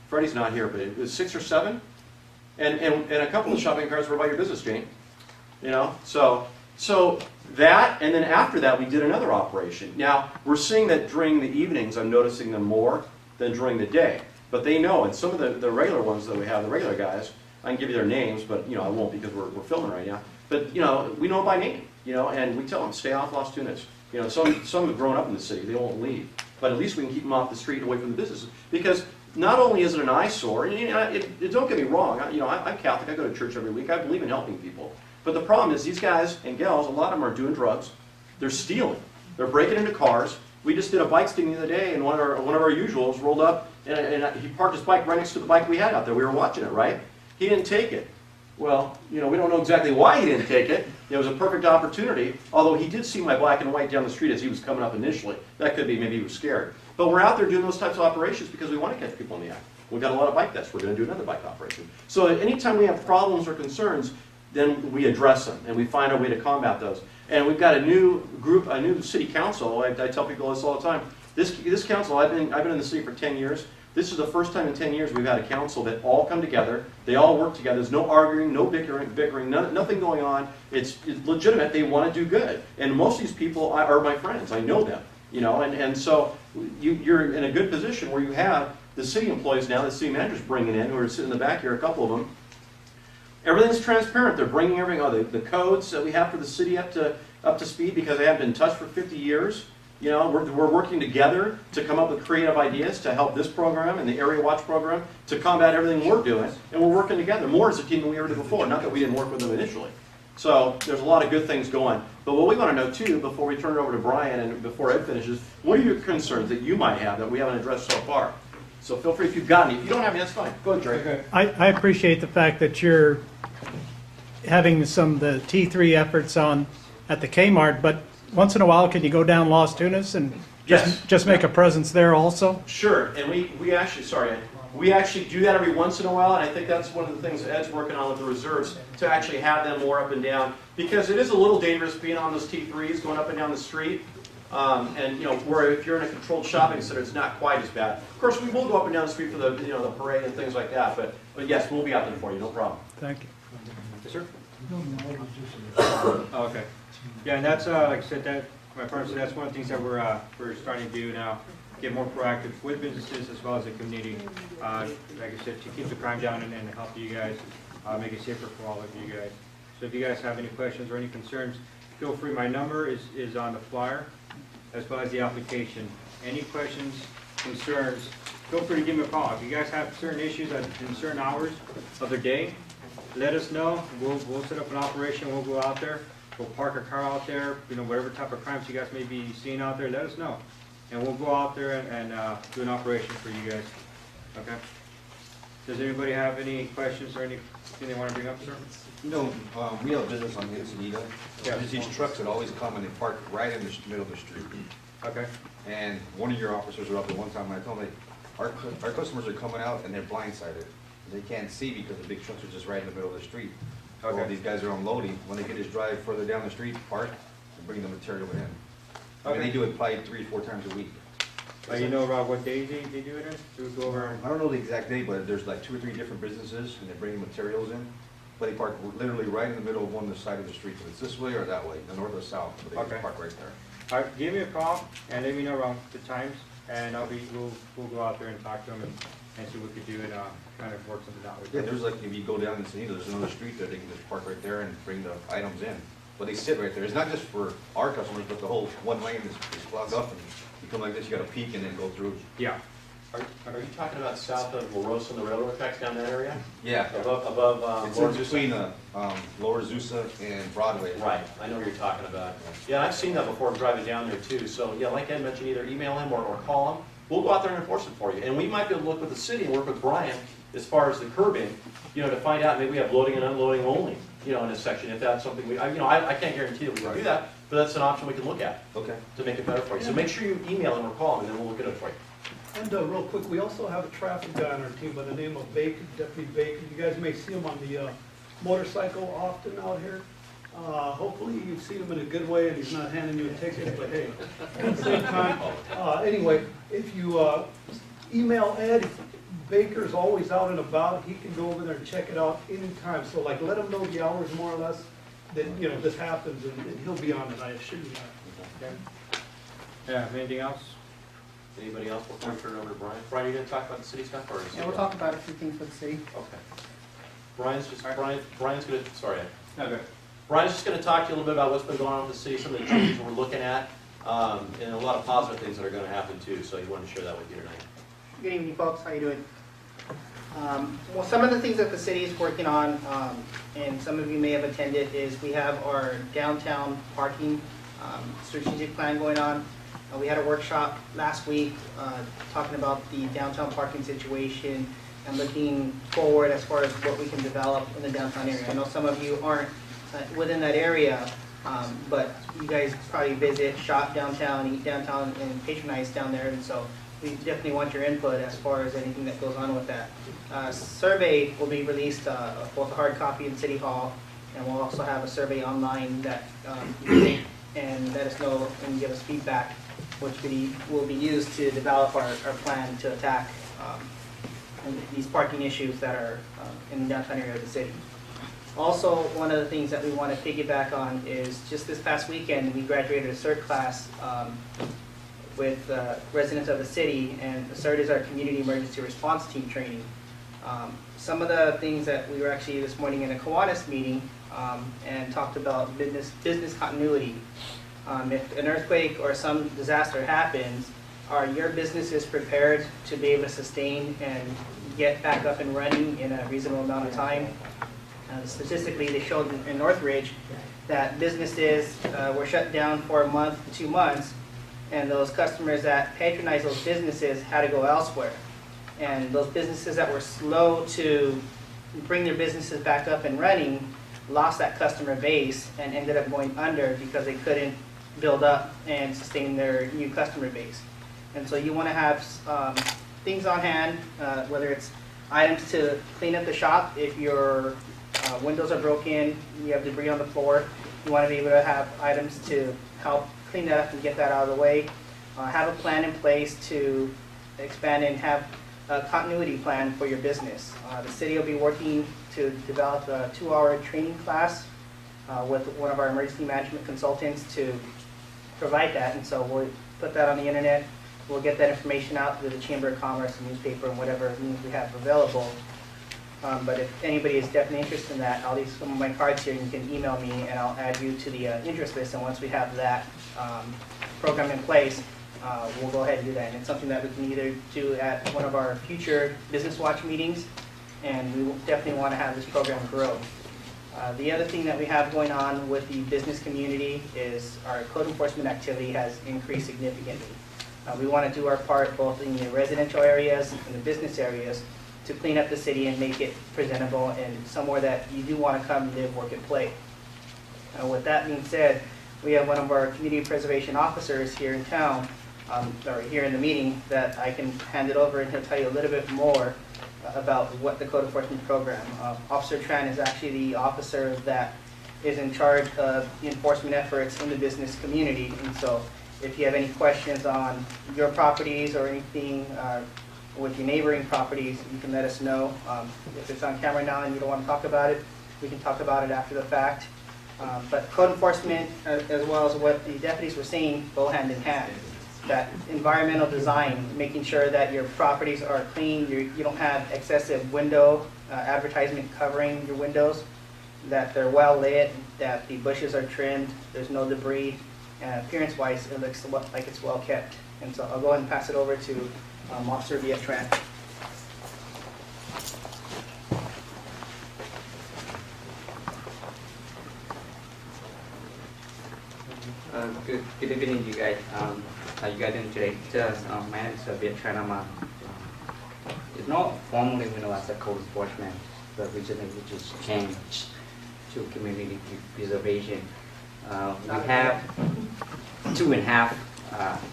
Freddie's not here, but it was 6 or 7, and a couple of the shopping carts were about your business, Jane. You know, so that, and then after that, we did another operation. Now we're seeing that during the evenings, I'm noticing them more than during the day. But they know, and some of the regular ones that we have, the regular guys, I can give you their names, but, I won't because we're filming right now. But, we know them by name, and we tell them, stay off Las Tunas. Some have grown up in the city, they won't leave. But at least we can keep them off the street and away from the businesses. Because not only is it an eyesore, and don't get me wrong, I'm Catholic, I go to church every week, I believe in helping people. But the problem is these guys and gals, a lot of them are doing drugs, they're stealing, they're breaking into cars. We just did a bike sting the other day, and one of our usuals rolled up, and he parked his bike right next to the bike we had out there. We were watching it, right? He didn't take it. Well, we don't know exactly why he didn't take it. It was a perfect opportunity, although he did see my black and white down the street as he was coming up initially. That could be maybe he was scared. But we're out there doing those types of operations because we want to catch people in the act. We've got a lot of bike thefts. We're going to do another bike operation. So anytime we have problems or concerns, then we address them, and we find a way to combat those. And we've got a new group, a new city council. I tell people this all the time. This council, I've been in the city for 10 years. This is the first time in 10 years we've had a council that all come together. They all work together. There's no arguing, no bickering, nothing going on. It's legitimate. They want to do good. And most of these people are my friends. I know them. And so you're in a good position where you have the city employees now, the city managers bringing in, who are sitting in the back here, a couple of them. Everything's transparent. They're bringing everything, the codes that we have for the city up to speed because they haven't been touched for 50 years. We're working together to come up with creative ideas to help this program and the Area Watch program to combat everything we're doing, and we're working together more as a team than we ever did before. Not that we didn't work with them initially. So there's a lot of good things going. But what we want to know too, before we turn it over to Brian and before Ed finishes, what are your concerns that you might have that we haven't addressed so far? So feel free if you've got any. If you don't have any, that's fine. Go ahead, Dre. Okay. I appreciate the fact that you're having some of the T3 efforts on at the Kmart, but once in a while, can you go down Las Tunas and just make a presence there also? Sure, and we actually do that every once in a while, and I think that's one of the things that Ed's working on with the reserves, to actually have them more up and down, because it is a little dangerous being on those T3s going up and down the street. Where if you're in a controlled shopping center, it's not quite as bad. Of course, we will go up and down the street for the the parade and things like that, but yes, we'll be out there for you, no problem. Thank you. Yes, sir. Oh, okay. Yeah, and that's like I said, that my partner said that's one of the things that we're starting to do now, get more proactive with businesses as well as the community. Like I said, to keep the crime down and help you guys make it safer for all of you guys. So if you guys have any questions or any concerns, feel free. My number is on the flyer, as well as the application. Any questions, concerns, feel free to give me a call. If you guys have certain issues in certain hours of the day, let us know. We'll set up an operation. We'll go out there. We'll park a car out there. Whatever type of crimes you guys may be seeing out there, let us know. And we'll go out there and do an operation for you guys. Okay? Does anybody have any questions or anything they want to bring up, sir? We have a business on Encinitas. Yeah. There's these trucks that always come and they park right in the middle of the street. Okay. And one of your officers were up there one time and I told him, our customers are coming out and they're blindsided. They can't see because the big trucks are just right in the middle of the street. Okay. Well, these guys are unloading. When they get his drive further down the street, park, and bring the material in. Okay. And they do it probably 3-4 times a week. You know about what days they do it in? So we go over. I don't know the exact date, but there's like 2 or 3 different businesses and they bring materials in. But they park literally right in the middle of one side of the street. So it's this way or that way, the north or south. But they just park right there. All right, give me a call and let me know around the times, and we'll go out there and talk to them and see what we could do and kind of work something out with Yeah, them. there's like, if you go down in Encinitas, there's another street there, they can just park right there and bring the items in. But they sit right there. It's not just for our customers, but the whole one lane is clogged up, and you come like this, you gotta peek and then go through. Yeah. Are you talking about south of La Rosa and the railroad tracks down that area? Yeah. Above It's Lower in between Lower Zusa and Broadway. Right, I know what you're talking about. Yeah, I've seen that before driving down there too. So yeah, like Ed mentioned, either email him or call him. We'll go out there and enforce it for you. And we might be able to look with the city and work with Brian as far as the curbing, to find out maybe we have loading and unloading only, in a section, if that's something I can't guarantee that we can do that, but that's an option we can look at. Okay. To make it better for you. So make sure you email him or call him and then we'll look at it for you. And real quick, we also have a traffic guy on our team by the name of Bacon, Deputy Bacon. You guys may see him on the motorcycle often out here. Hopefully you've seen him in a good way and he's not handing you a ticket, but hey, at the same time, anyway, if you email Ed, Baker's always out and about. He can go over there and check it out anytime. So let him know the hours more or less that, this happens and he'll be on it, I assure you that. Okay. Yeah, anything else? Anybody else before we turn it over to Brian? Brian, are you going to talk about the city stuff or? Yeah, we'll talk about a few things for the city. Okay. Brian's gonna, sorry. Okay. Brian's just gonna talk to you a little bit about what's been going on with the city, some of the changes we're looking at, and a lot of positive things that are gonna happen too, so he wanted to share that with you tonight. Good evening, folks. How you doing? Well, some of the things that the city is working on, and some of you may have attended, is we have our downtown parking strategic plan going on. We had a workshop last week talking about the downtown parking situation and looking forward as far as what we can develop in the downtown area. I know some of you aren't within that area, but you guys probably visit, shop downtown, eat downtown, and patronize down there, and so we definitely want your input as far as anything that goes on with that. Survey will be released, both a hard copy in City Hall, and we'll also have a survey online that you can take and let us know and give us feedback, which will be used to develop our plan to attack these parking issues that are in the downtown area of the city. Also, one of the things that we want to piggyback on is just this past weekend, we graduated a CERT class with residents of the city, and the CERT is our Community Emergency Response Team training. Some of the things that we were actually this morning in a Kiwanis meeting and talked about business continuity. If an earthquake or some disaster happens, are your businesses prepared to be able to sustain and get back up and running in a reasonable amount of time? Statistically, they showed in Northridge that businesses were shut down for a month, 2 months, and those customers that patronize those businesses had to go elsewhere. And those businesses that were slow to bring their businesses back up and running lost that customer base and ended up going under because they couldn't build up and sustain their new customer base. And so you want to have things on hand, whether it's items to clean up the shop. If your windows are broken, you have debris on the floor, you want to be able to have items to help clean that up and get that out of the way. Have a plan in place to expand and have a continuity plan for your business. The city will be working to develop a 2-hour training class with one of our emergency management consultants to provide that, and so we'll put that on the internet. We'll get that information out to the Chamber of Commerce, newspaper, and whatever means we have available. But if anybody is definitely interested in that, I'll leave some of my cards here, and you can email me, and I'll add you to the interest list. And once we have that program in place, we'll go ahead and do that. And it's something that we can either do at one of our future Business Watch meetings, and we will definitely want to have this program grow. The other thing that we have going on with the business community is our code enforcement activity has increased significantly. We want to do our part both in the residential areas and the business areas to clean up the city and make it presentable and somewhere that you do want to come live, work, and play. With that being said, we have one of our community preservation officers here in town, or here in the meeting, that I can hand it over and he'll tell you a little bit more about what the code enforcement program. Officer Tran is actually the officer that is in charge of the enforcement efforts in the business community. And so if you have any questions on your properties or anything with your neighboring properties, you can let us know. If it's on camera now and you don't want to talk about it, we can talk about it after the fact. But code enforcement, as well as what the deputies were saying, go hand in hand. That environmental design, making sure that your properties are clean, you don't have excessive window advertisement covering your windows, that they're well lit, that the bushes are trimmed, there's no debris, and appearance-wise, it looks like it's well kept. And so I'll go ahead and pass it over to Officer Tran. Good evening, you guys. How you guys doing today? My name is Tran. It's not formally known as a code enforcement, but recently we just changed to community preservation. We have 2.5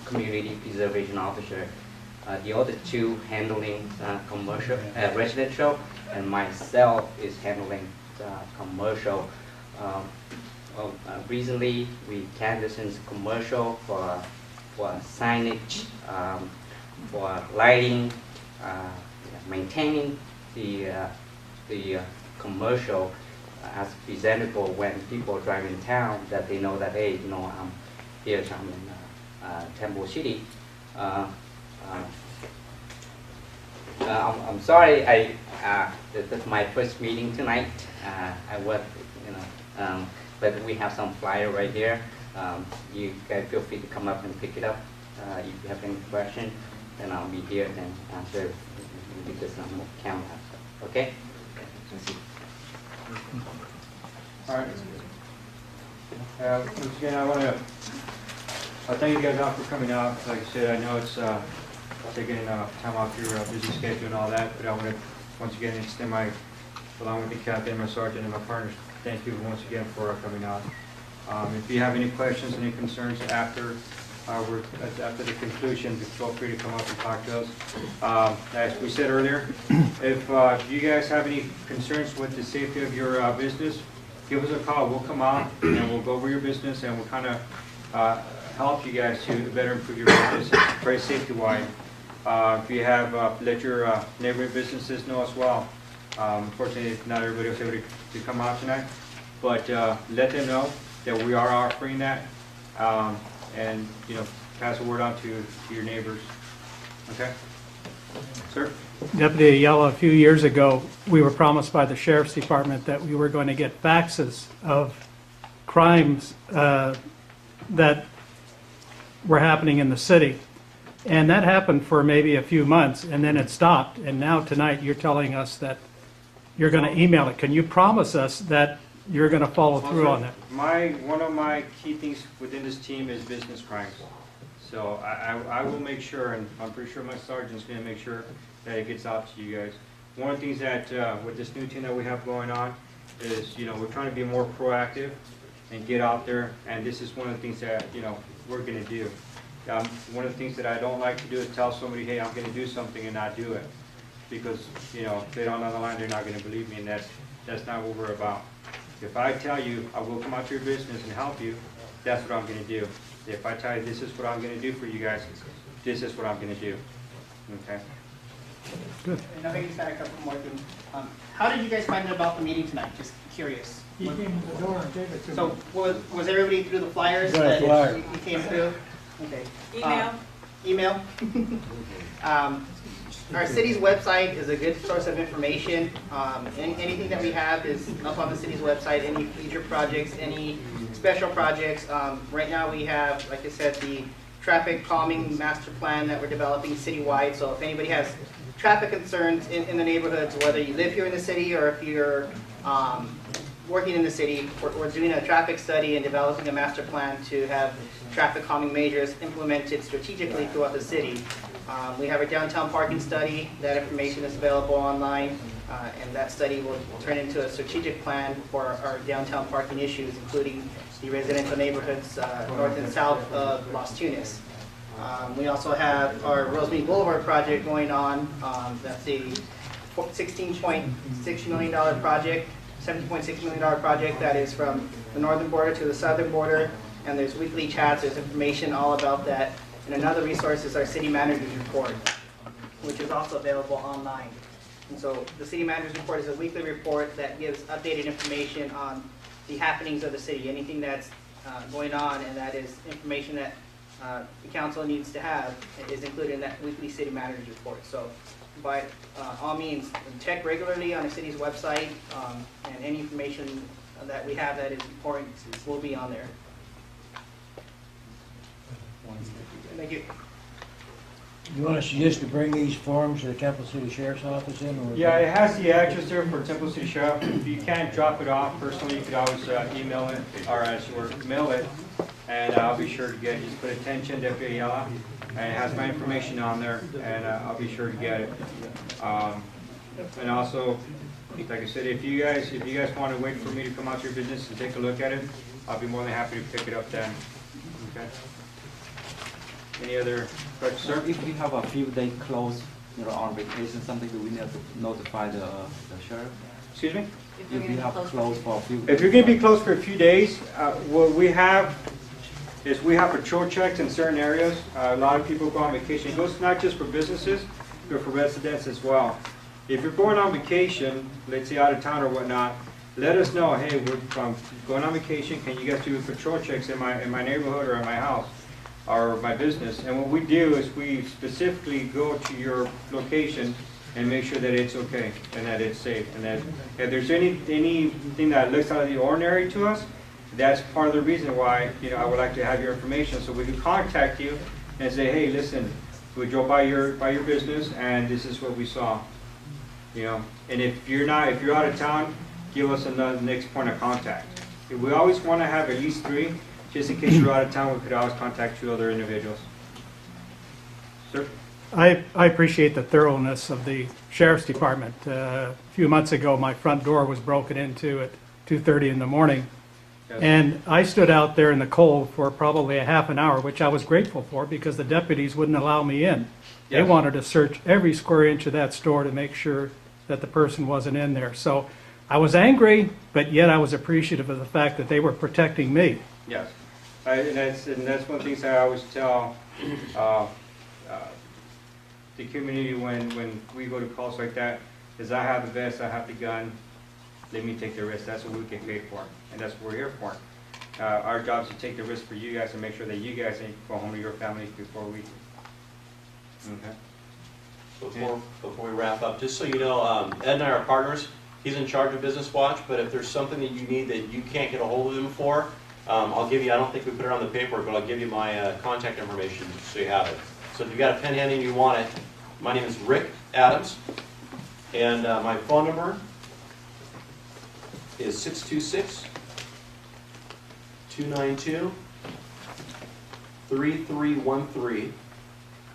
community preservation officers. The other 2 handling commercial, residential, and myself is handling commercial. Recently, we canvassed commercial for signage, for lighting, maintaining the commercial as presentable when people drive in town, that they know that, hey, I'm here, I'm in Temple City. I'm sorry, this is my first meeting tonight. I was, but we have some flyer right here. You guys feel free to come up and pick it up. If you have any question, then I'll be here and answer with this camera. Okay? All right. Once again, I want to thank you guys all for coming out. Like I said, I know it's taking time off your busy schedule and all that, but I want to once again extend my, along with the captain, my sergeant, and my partners, thank you once again for coming out. If you have any questions, any concerns after after the conclusion, feel free to come up and talk to us. As we said earlier, if you guys have any concerns with the safety of your business, give us a call. We'll come out and we'll go over your business and we'll kind of help you guys to better improve your business, very safety-wise. If you have, let your neighboring businesses know as well. Unfortunately, not everybody was able to come out tonight, but let them know that we are offering that, and pass the word on to your neighbors. Okay, sir. Deputy Ayala, a few years ago, we were promised by the Sheriff's Department that we were going to get faxes of crimes that were happening in the city. And that happened for maybe a few months, and then it stopped. And now tonight, you're telling us that you're going to email it. Can you promise us that you're going to follow through on that? One of my key things within this team is business crimes. So I will make sure, and I'm pretty sure my sergeant's going to make sure that it gets out to you guys. One of the things that with this new team that we have going on is, we're trying to be more proactive and get out there, and this is one of the things that, we're going to do. One of the things that I don't like to do is tell somebody, hey, I'm going to do something and not do it. Because, if they don't know the line, they're not going to believe me, and that's not what we're about. If I tell you I will come out to your business and help you, that's what I'm going to do. If I tell you this is what I'm going to do for you guys, this is what I'm going to do. Okay? Good. And I think just add a couple more things. How did you guys find out about the meeting tonight? Just curious. He came to the door and gave it to me. So was everybody through the flyers Got a that flyer. you came through? Okay. Email. Email. Our city's website is a good source of information. Anything that we have is up on the city's website, any future projects, any special projects. Right now we have, like I said, the traffic calming master plan that we're developing citywide. So if anybody has traffic concerns in the neighborhoods, whether you live here in the city or if you're working in the city, we're doing a traffic study and developing a master plan to have traffic calming measures implemented strategically throughout the city. We have a downtown parking study. That information is available online, and that study will turn into a strategic plan for our downtown parking issues, including the residential neighborhoods north and south of Las Tunas. We also have our Rosemead Boulevard project going on. That's a $16.6 million project, $17.6 million project that is from the northern border to the southern border, and there's weekly chats, there's information all about that. And another resource is our city manager's report, which is also available online. And so the city manager's report is a weekly report that gives updated information on the happenings of the city, anything that's going on, and that is information that the council needs to have is included in that weekly city manager's report. So by all means, check regularly on the city's website, and any information that we have that is important will be on there. Thank you. You want us just to bring these forms to the Temple City Sheriff's Office in? Or Yeah, it has the address there for Temple City Sheriff. If you can't drop it off personally, you could always email it or mail it, and I'll be sure to get it. Just put attention Deputy Ayala, and it has my information on there, and I'll be sure to get it. And also, like I said, if you guys want to wait for me to come out to your business and take a look at it, I'll be more than happy to pick it up then. Okay. Any other questions, sir? If we have a few days closed, on vacation, something that we need to notify the sheriff? Excuse me? If we have closed for a few days. If you're going to be closed for a few days, what we have is we have patrol checks in certain areas. A lot of people go on vacation. It goes not just for businesses, but for residents as well. If you're going on vacation, let's say out of town or whatnot, let us know, hey, we're going on vacation. Can you guys do patrol checks in my neighborhood or in my house or my business? And what we do is we specifically go to your location and make sure that it's okay and that it's safe. And that if there's anything that looks out of the ordinary to us, that's part of the reason why, you know, I would like to have your information so we can contact you and say, hey, listen, we drove by your business and this is what we saw. You know, and if you're out of town, give us another next point of contact. We always want to have at least 3, just in case you're out of town. We could always contact 2 other individuals. Sir? I appreciate the thoroughness of the sheriff's department. A few months ago, my front door was broken into at 2:30 in the morning. Yes. And I stood out there in the cold for probably a half an hour, which I was grateful for because the deputies wouldn't allow me in. They Yes. wanted to search every square inch of that store to make sure that the person wasn't in there. So I was angry, but yet I was appreciative of the fact that they were protecting me. Yes. And that's one thing that I always tell the community when we go to calls like that, is I have the vest, I have the gun, let me take the risk. That's what we get paid for, and that's what we're here for. Our job is to take the risk for you guys and make sure that you guys go home to your families before we do. Okay. Before we wrap up, just so you know, Ed and I are partners. He's in charge of Business Watch, but if there's something that you need that you can't get a hold of him for, I'll give you, I don't think we put it on the paperwork, but I'll give you my contact information so you have it. So if you've got a pen handy and you want it, my name is Rick Adams, and my phone number is 626-292-3313.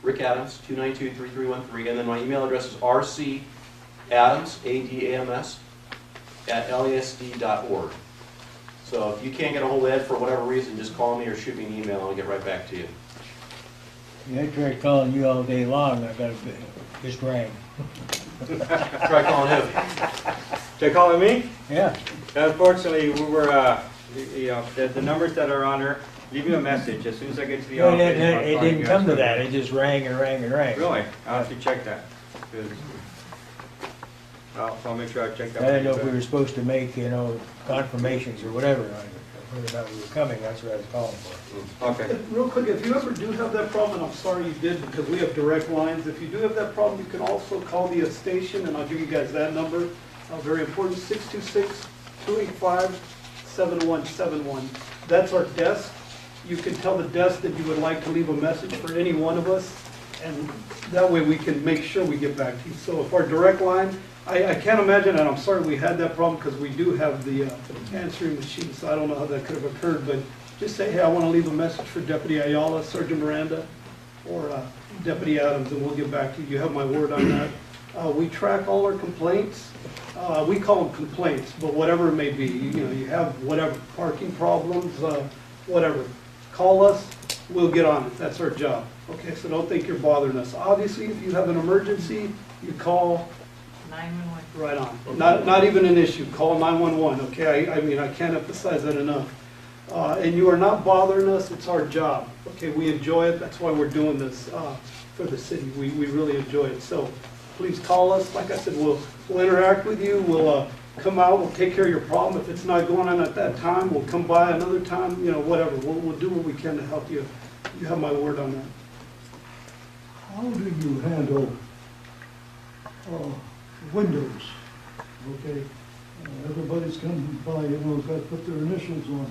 Rick Adams, 292-3313, and then my email address is rcadams, A-D-A-M-S, @lasd.org. So if you can't get a hold of Ed for whatever reason, just call me or shoot me an email and I'll get right back to you. I tried calling you all day long, just rang. Try calling him. They're calling me? Yeah. Unfortunately, we were, you know, the numbers that are on there, leave me a message as soon as I get to the No, office. it I'll call you didn't guys. come to that, it just rang and rang and rang. Really? I'll have to check that. 'Cause I'll make sure I check that. I didn't know if we were supposed to make, confirmations or whatever, whether or not we were coming, that's what I was calling for. Okay. Real quick, if you ever do have that problem, and I'm sorry you did because we have direct lines, if you do have that problem, you can also call the station, and I'll give you guys that number. Very important, 626-285-7171. That's our desk. You can tell the desk that you would like to leave a message for any one of us, and that way we can make sure we get back to you. So if our direct line, I can't imagine, and I'm sorry we had that problem because we do have the answering machine, so I don't know how that could have occurred, but just say, hey, I want to leave a message for Deputy Ayala, Sergeant Miranda, or Deputy Adams, and we'll get back to you. You have my word on that. We track all our complaints. We call them complaints, but whatever it may be, you have whatever, parking problems, whatever. Call us, we'll get on it. That's our job. Okay, so don't think you're bothering us. Obviously, if you have an emergency, you call 911. right on. Not even an issue. Call 911, okay? I mean, I can't emphasize that enough. And you are not bothering us. It's our job. Okay, we enjoy it. That's why we're doing this for the city. We really enjoy it. So please call us. Like I said, we'll interact with you. We'll come out. We'll take care of your problem. If it's not going on at that time, we'll come by another time. Whatever. We'll do what we can to help you. You have my word on that. How do you handle windows? Okay, everybody's come by, got to put their initials on it.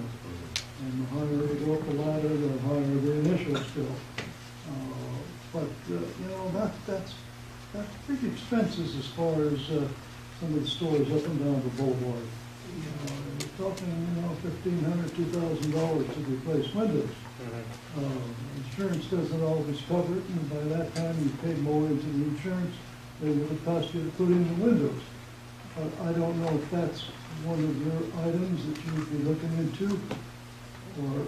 And the higher they go up the ladder, the higher the initials go. But that's big expenses as far as some of the stores up and down the boulevard. You're talking, $1,500, $2,000 to replace windows. Insurance doesn't always cover it, and by that time you pay more into the insurance than it would cost you to put in the windows. But I don't know if that's one of your items that you'd be looking into, or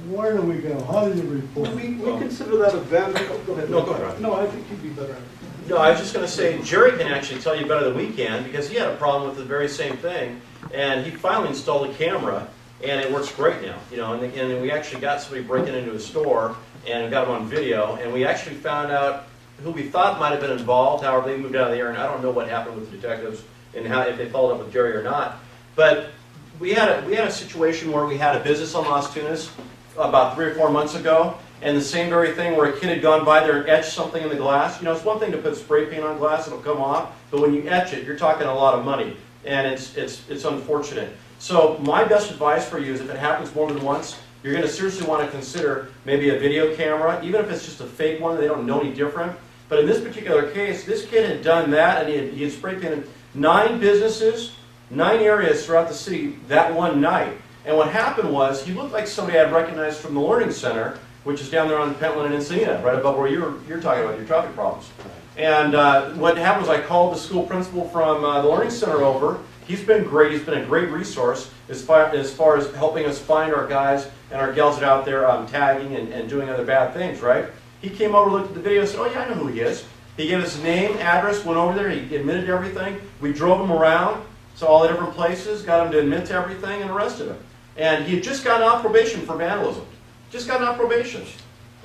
where do we go? How do you report? We consider that a vandal. Go ahead. No, go ahead. No, I think you'd be better at it. No, I was just going to say, Jerry can actually tell you better than we can, because he had a problem with the very same thing, and he finally installed a camera, and it works great now. And we actually got somebody breaking into a store, and we got them on video, and we actually found out who we thought might have been involved. However, they moved out of the area, and I don't know what happened with the detectives and if they followed up with Jerry or not. But we had a situation where we had a business on Las Tunas about 3 or 4 months ago, And the same very thing where a kid had gone by there and etched something in the glass. You know, it's one thing to put spray paint on glass, it'll come off, but when you etch it, you're talking a lot of money, and it's unfortunate. So my best advice for you is if it happens more than once, you're going to seriously want to consider maybe a video camera, even if it's just a fake one, they don't know any different. But in this particular case, this kid had done that, and he had spray painted 9 businesses, 9 areas throughout the city that one night. And what happened was, he looked like somebody I'd recognized from the Learning Center, which is down there on Pentland and Encina, right above where you're talking about your traffic problems. And what happened was I called the school principal from the Learning Center over. He's been great. He's been a great resource as far as helping us find our guys and our gals that are out there tagging and doing other bad things, right? He came over, looked at the video, and said, oh yeah, I know who he is. He gave us his name, address, went over there, he admitted everything. We drove him around to all the different places, got him to admit to everything, and arrested him. And he had just gotten off probation for vandalism. Just gotten off probation.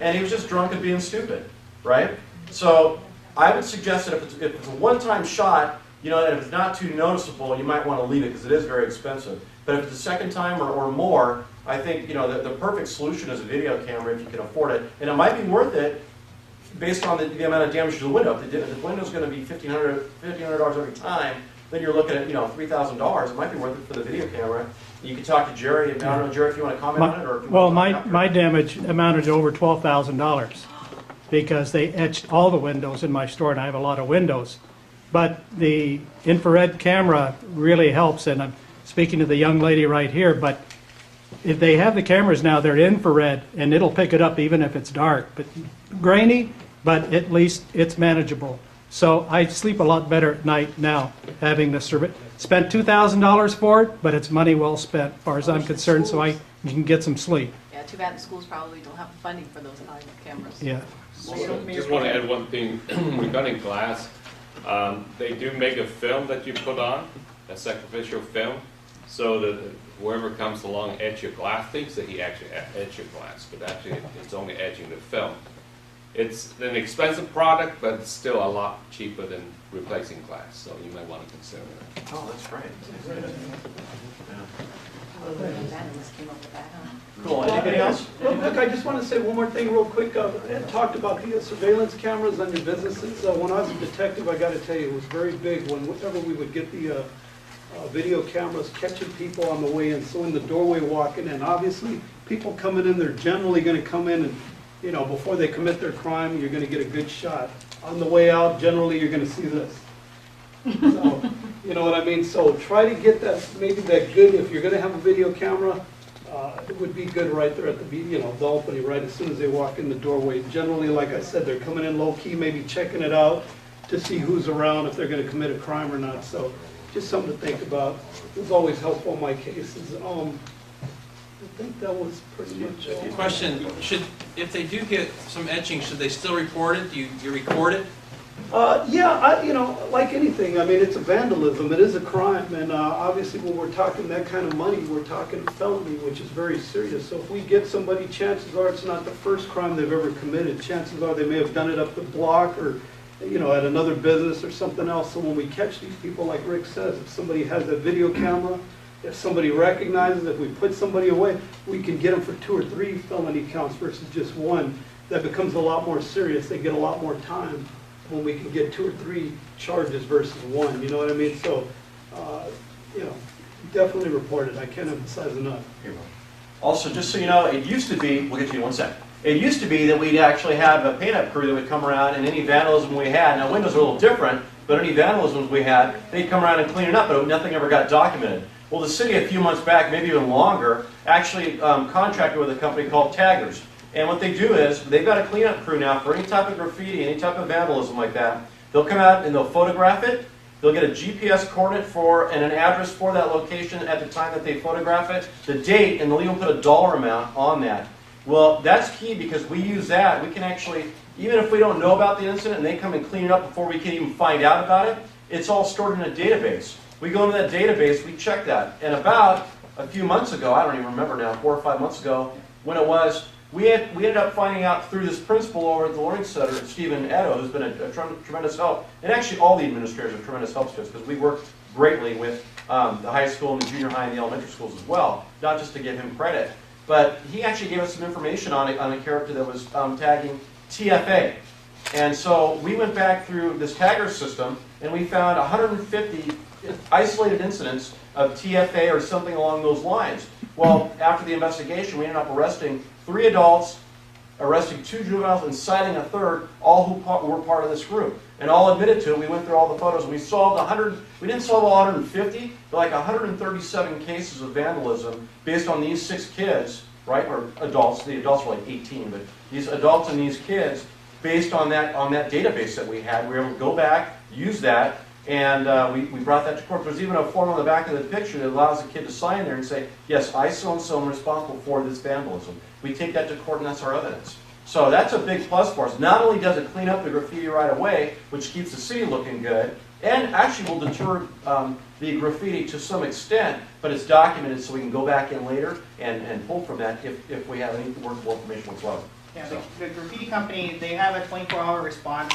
And he was just drunk and being stupid, right? So I would suggest that if it's a one-time shot, you know, and if it's not too noticeable, you might want to leave it because it is very expensive. But if it's a second time or more, I think, you know, the perfect solution is a video camera if you can afford it. And it might be worth it based on the amount of damage to the window. If the window's going to be $1,500 every time, then you're looking at, you know, $3,000. It might be worth it for the video camera. You can talk to Jerry. I don't know, Jerry, if you want to comment on it, or if you Well, want to my damage amounted to over $12,000 because they etched all the windows in my store, and I have a lot of windows. But the infrared camera really helps, and I'm speaking to the young lady right here, but if they have the cameras now, they're infrared, and it'll pick it up even if it's dark. But grainy, but at least it's manageable. So I sleep a lot better at night now, having the spent $2,000 for it, but it's money well spent, as far as I'm concerned, so I can get some sleep. Yeah, too bad the schools probably don't have the funding for those kind of cameras. Yeah. Just want to add one thing regarding glass. They do make a film that you put on, a sacrificial film, so that whoever comes along and etch your glass thinks that he actually etched your glass, but actually it's only etching the film. It's an expensive product, but it's still a lot cheaper than replacing glass, so you might want to consider that. Oh, that's great. Vandals came up with that, huh? Cool. Anybody else? Look, I just want to say one more thing real quick. Ed talked about the surveillance cameras on your businesses. When I was a detective, I got to tell you, it was very big whenever we would get the video cameras catching people on the way in. So in the doorway walking in, obviously people coming in, they're generally going to come in and, you know, before they commit their crime, you're going to get a good shot. On the way out, generally you're going to see this. So, you know what I mean? So try to get that, maybe that good, if you're going to have a video camera, it would be good right there at the, you know, the opening, right as soon as they walk in the doorway. Generally, like I said, they're coming in low key, maybe checking it out to see who's around, if they're going to commit a crime or not. So just something to think about. It was always helpful in my cases. I think that was pretty much all. Question, if they do get some etching, should they still report it? Do you record it? Yeah, you know, like anything, I mean, it's a vandalism, it is a crime, and obviously when we're talking that kind of money, we're talking felony, which is very serious. So if we get somebody, chances are it's not the first crime they've ever committed. Chances are they may have done it up the block or, you know, at another business or something else. So when we catch these people, like Rick says, if somebody has a video camera, if somebody recognizes, if we put somebody away, we can get them for 2 or 3 felony counts versus just 1. That becomes a lot more serious. They get a lot more time when we can get 2 or 3 charges versus 1, you know what I mean? So, you know, definitely report it. I can't emphasize enough. Also, just so you know, it used to be, we'll get to you in 1 second. It used to be that we'd actually have a paint-up crew that would come around, and any vandalism we had, now windows are a little different, but any vandalisms we had, they'd come around and clean it up, but nothing ever got documented. Well, the city a few months back, maybe even longer, actually contracted with a company called Taggers. And what they do is, they've got a cleanup crew now for any type of graffiti, any type of vandalism like that. They'll come out and they'll photograph it. They'll get a GPS coordinate for and an address for that location at the time that they photograph it, the date, and they'll even put a dollar amount on that. Well, that's key because we use that. We can actually, even if we don't know about the incident and they come and clean it up before we can even find out about it, it's all stored in a database. We go into that database, we check that. And about a few months ago, I don't even remember now, 4 or 5 months ago, when it was, we ended up finding out through this principal over at the Learning Center, Stephen Edo, who's been a tremendous help. And actually all the administrators are tremendous helps to us because we work greatly with the high school and the junior high and the elementary schools as well, not just to give him credit. but he actually gave us some information on a character that was tagging TFA. And so we went back through this tagger system, and we found 150 isolated incidents of TFA or something along those lines. Well, after the investigation, we ended up arresting 3 adults, arresting 2 juveniles, and citing a third, all who were part of this group. And all admitted to it. We went through all the photos, and we solved 100, we didn't solve all 150, but like 137 cases of vandalism based on these 6 kids, right, or adults. The adults were like 18, but these adults and these kids, based on that database that we had, we were able to go back, use that, and we brought that to court. There's even a form on the back of the picture that allows the kid to sign there and say, yes, I so-and-so am responsible for this vandalism. We take that to court, and that's our evidence. So that's a big plus for us. Not only does it clean up the graffiti right away, which keeps the city looking good, and actually will deter the graffiti to some extent, but it's documented so we can go back in later and pull from that if we have any workable information whatsoever. Yeah, the graffiti company, they have a 24-hour response,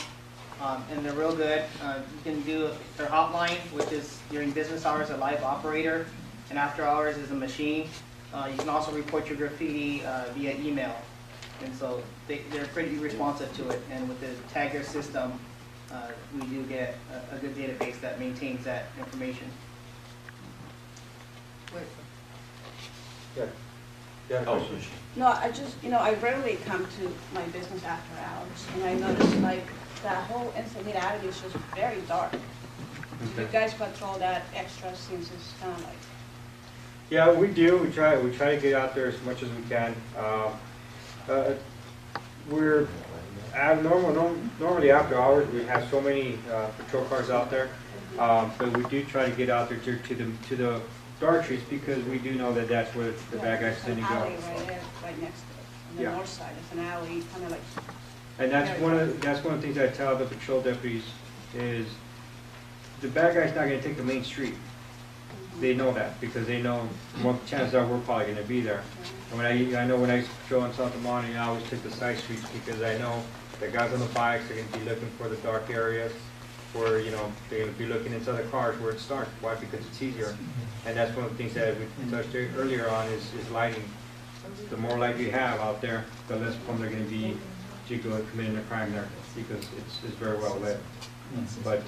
and they're real good. You can do their hotline, which is during business hours, a live operator, and after hours is a machine. You can also report your graffiti via email. And so they're pretty responsive to it. And with the tagger system, we do get a good database that maintains that information. Yeah. Yeah. Oh, no, I just, I rarely come to my business after hours. And I notice like that whole Encinitas is just very dark. You guys patrol that extra since it's kind of like... Yeah, we do. We try to get out there as much as we can. We're normally after hours. We have so many patrol cars out there, but we do try to get out there to the dark streets because we do know that that's where the bad guys tend to go. Alley right there, right next to it. On the north side, it's an alley, kind of like. And that's one of the things I tell the patrol deputies is the bad guy's not going to take the main street. They know that because they know more chances are we're probably going to be there. And I know when I used to patrol in Santa Monica, I always took the side streets because I know the guys on the bikes are going to be looking for the dark areas where, they're going to be looking inside the cars where it's dark. Why? Because it's easier. And that's one of the things that we touched earlier on is lighting. The more light you have out there, the less prone they're going to be to go committing a crime there because it's very well lit. But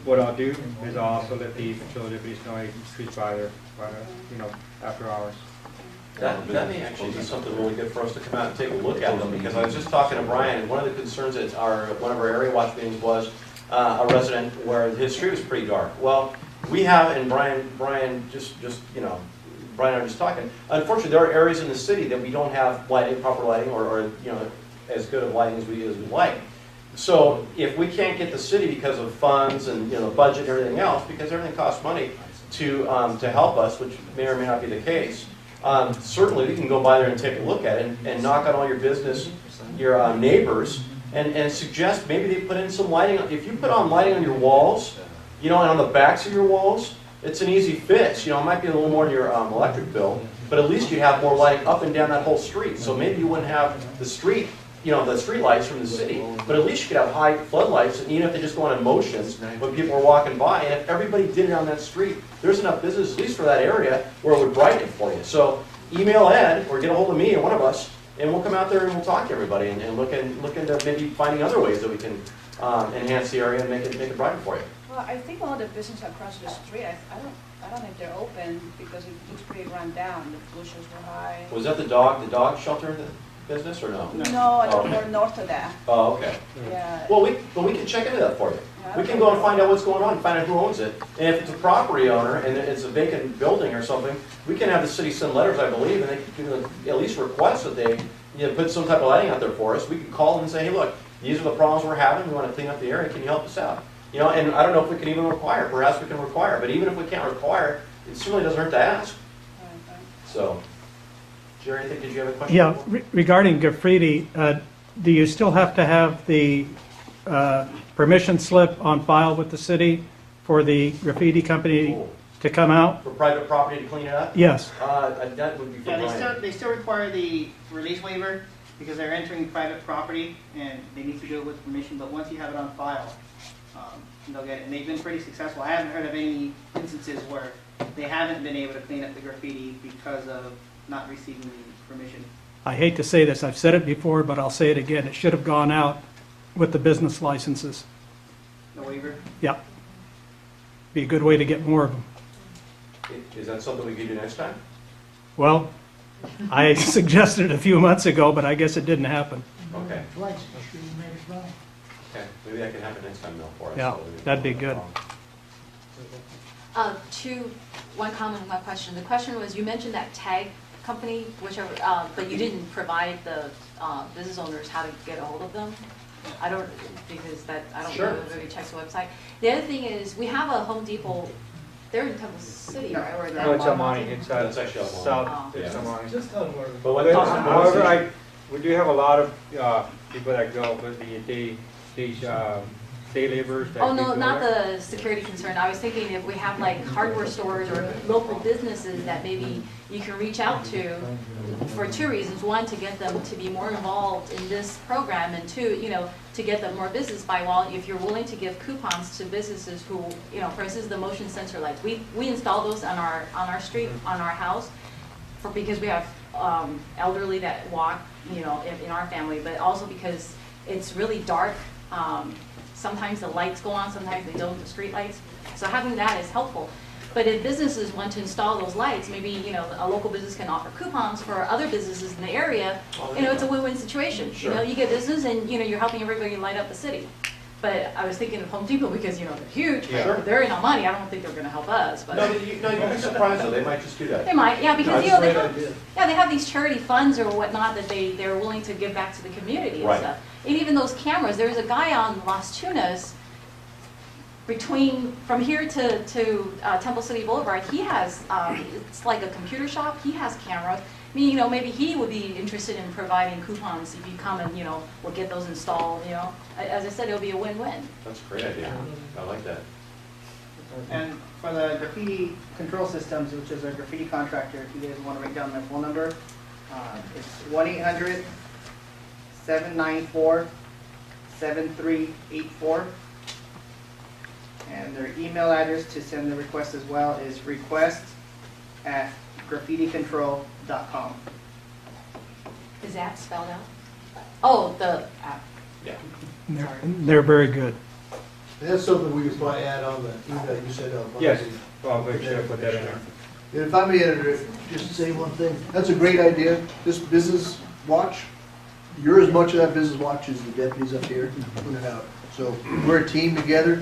what I'll do is I'll also let the patrol deputies know I street by there, after hours. That may actually be something really good for us to come out and take a look at them, because I was just talking to Brian, and one of the concerns at one of our area watch meetings was a resident where his street was pretty dark. Well, we have, and Brian Brian and I are just talking, unfortunately there are areas in the city that we don't have proper lighting or as good of lighting as we like. So if we can't get the city because of funds and budget and everything else, because everything costs money to help us, which may or may not be the case, certainly we can go by there and take a look at it and knock on all your business, your neighbors, and suggest maybe they put in some lighting. If you put on lighting on your walls, and on the backs of your walls, it's an easy fix. It might be a little more than your electric bill, but at least you have more lighting up and down that whole street. So maybe you wouldn't have the street, the street lights from the city, but at least you could have high floodlights, and even if they just go on emotions when people are walking by, and if everybody did it on that street, there's enough business, at least for that area, where it would brighten it for you. So email Ed, or get a hold of me, or one of us, and we'll come out there and we'll talk to everybody, and look into maybe finding other ways that we can enhance the area and make it brighter for you. Well, I think all the businesses across the street, I don't know if they're open because it looks pretty run down. The bushes were high. Was that the dog shelter business or no? No, more north of that. Oh, okay. Yeah. Well, we can check into that for you. Yeah, We can go and find out what's going on, find out who owns it. And if it's a property owner and it's a vacant building or something, we can have the city send letters, I believe, and they can at least request that they put some type of lighting out there for us. We can call them and say, hey, look, these are the problems we're having. We want to clean up the area. Can you help us out? And I don't know if we can even require. Perhaps we can require. But even if we can't require, it certainly doesn't hurt to ask. So, Jerry, did you have a question? Yeah, regarding graffiti, do you still have to have the permission slip on file with the city for the graffiti company to come out? For private property to clean it up? Yes. That would be for Brian. They still require the release waiver because they're entering private property and they need to do it with permission. But once you have it on file, they'll get it. And they've been pretty successful. I haven't heard of any instances where they haven't been able to clean up the graffiti because of not receiving the permission. I hate to say this, I've said it before, but I'll say it again. It should have gone out with the business licenses. The waiver? Yep. Be a good way to get more of them. Is that something we can do next time? Well, I suggested it a few months ago, but I guess it didn't happen. Okay. Twice, you made us wrong. Okay, maybe that can happen next time, Mel, for us. Yeah, So we- that'd be good. One comment, one question. The question was, you mentioned that tag company, whichever, but you didn't provide the business owners how to get a hold of them. I don't, because that, I don't Sure. know, maybe check the website. The other thing is, we have a Home Depot, they're in Temple City, right? Or No, it's Almani, it's That's actually Almani. south, Yeah. it's Almani. Just tell them where. But what However, we do have a lot of people that go, but these day laborers that Oh, do no, go not there. the security concern. I was thinking if we have like hardware stores or local businesses that maybe you can reach out to for two reasons. One, to get them to be more involved in this program, and two, to get them more business by, well, if you're willing to give coupons to businesses who, for instance, the motion sensor lights. We install those on our street, on our house, because we have elderly that walk, in our family, but also because it's really dark. Sometimes the lights go on, sometimes they don't, the street lights. So having that is helpful. But if businesses want to install those lights, maybe, a local business can offer coupons for other businesses in the area. It's a win-win situation. Sure. You get business and, you're helping everybody light up the city. But I was thinking of Home Depot because, they're huge. Yeah. Sure. They're in our money. I don't think they're gonna help us, but. No, you'd be surprised though, they might just do that. They might, yeah, because, No, it's a they great have, idea. they have these charity funds or whatnot that they're willing to give back to the community and Right. stuff. And even those cameras, there's a guy on Las Tunas from here to Temple City Boulevard, he has, it's like a computer shop, he has cameras. I mean, maybe he would be interested in providing coupons if you come and, we'll get those installed, As I said, it'll be a win-win. That's a great idea. I like that. And for the graffiti control systems, which is a graffiti contractor, if you guys want to write down their phone number, it's 1-800-794-7384. And their email address to send the request as well is request@graffiticontrol.com. Is that spelled out? Oh, the app. Yeah. They're very good. That's something we could probably add on the email you said on Monday. Yes, well, we should put that in there. And if I may just say one thing, that's a great idea, this business watch, you're as much of that business watch as the deputies up here put it out. So we're a team together,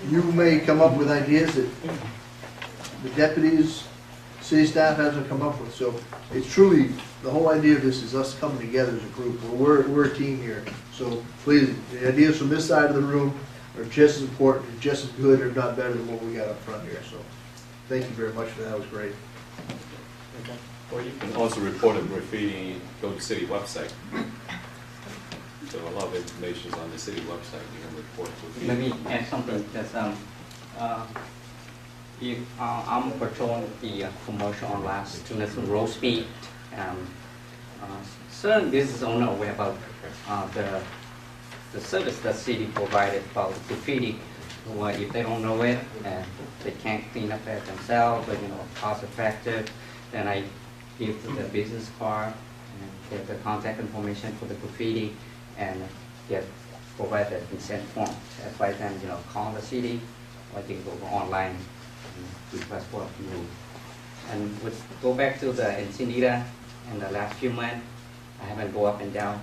you may come up with ideas that the deputies, city staff hasn't come up with. So it's truly, the whole idea of this is us coming together as a group, we're a team here. So please, the ideas from this side of the room are just as important, just as good, if not better than what we got up front here, so. Thank you very much for that, it was great. Or you can also report a graffiti, go to city website. So a lot of information is on the city website, you can report graffiti. Let me add something, because I'm patrolling the commercial on Las Tunas Road Speed. Certain business owner aware about the service that city provided about graffiti. Well, if they don't know it and they can't clean up that themselves, but cost effective, then I give them the business card and get the contact information for the graffiti and provide the consent form. Advise them, call the city or they can go online and request for approval. And go back to the Encinita in the last few months, I haven't go up and down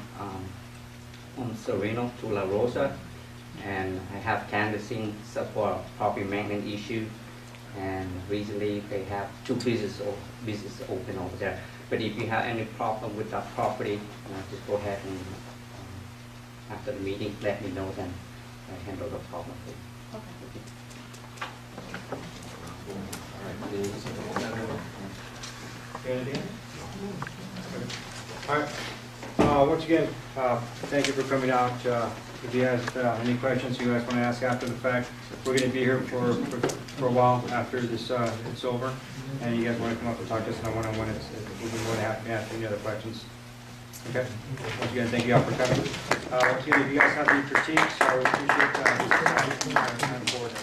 on Sereno to La Rosa. And I have canvassing for property maintenance issue. And recently they have 2 businesses open over there. But if you have any problem with that property, just go ahead and after the meeting, let me know, then I handle the problem for you. All right. Once again, thank you for coming out. If you guys have any questions you guys want to ask after the fact, we're going to be here for a while after this it's over. And you guys want to come up and talk to us on a one-on-one, we'll be more than happy to answer any other questions. Okay. Once again, thank you all for coming. Once again, if you guys have any critiques, I would appreciate this on board as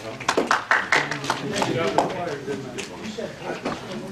well.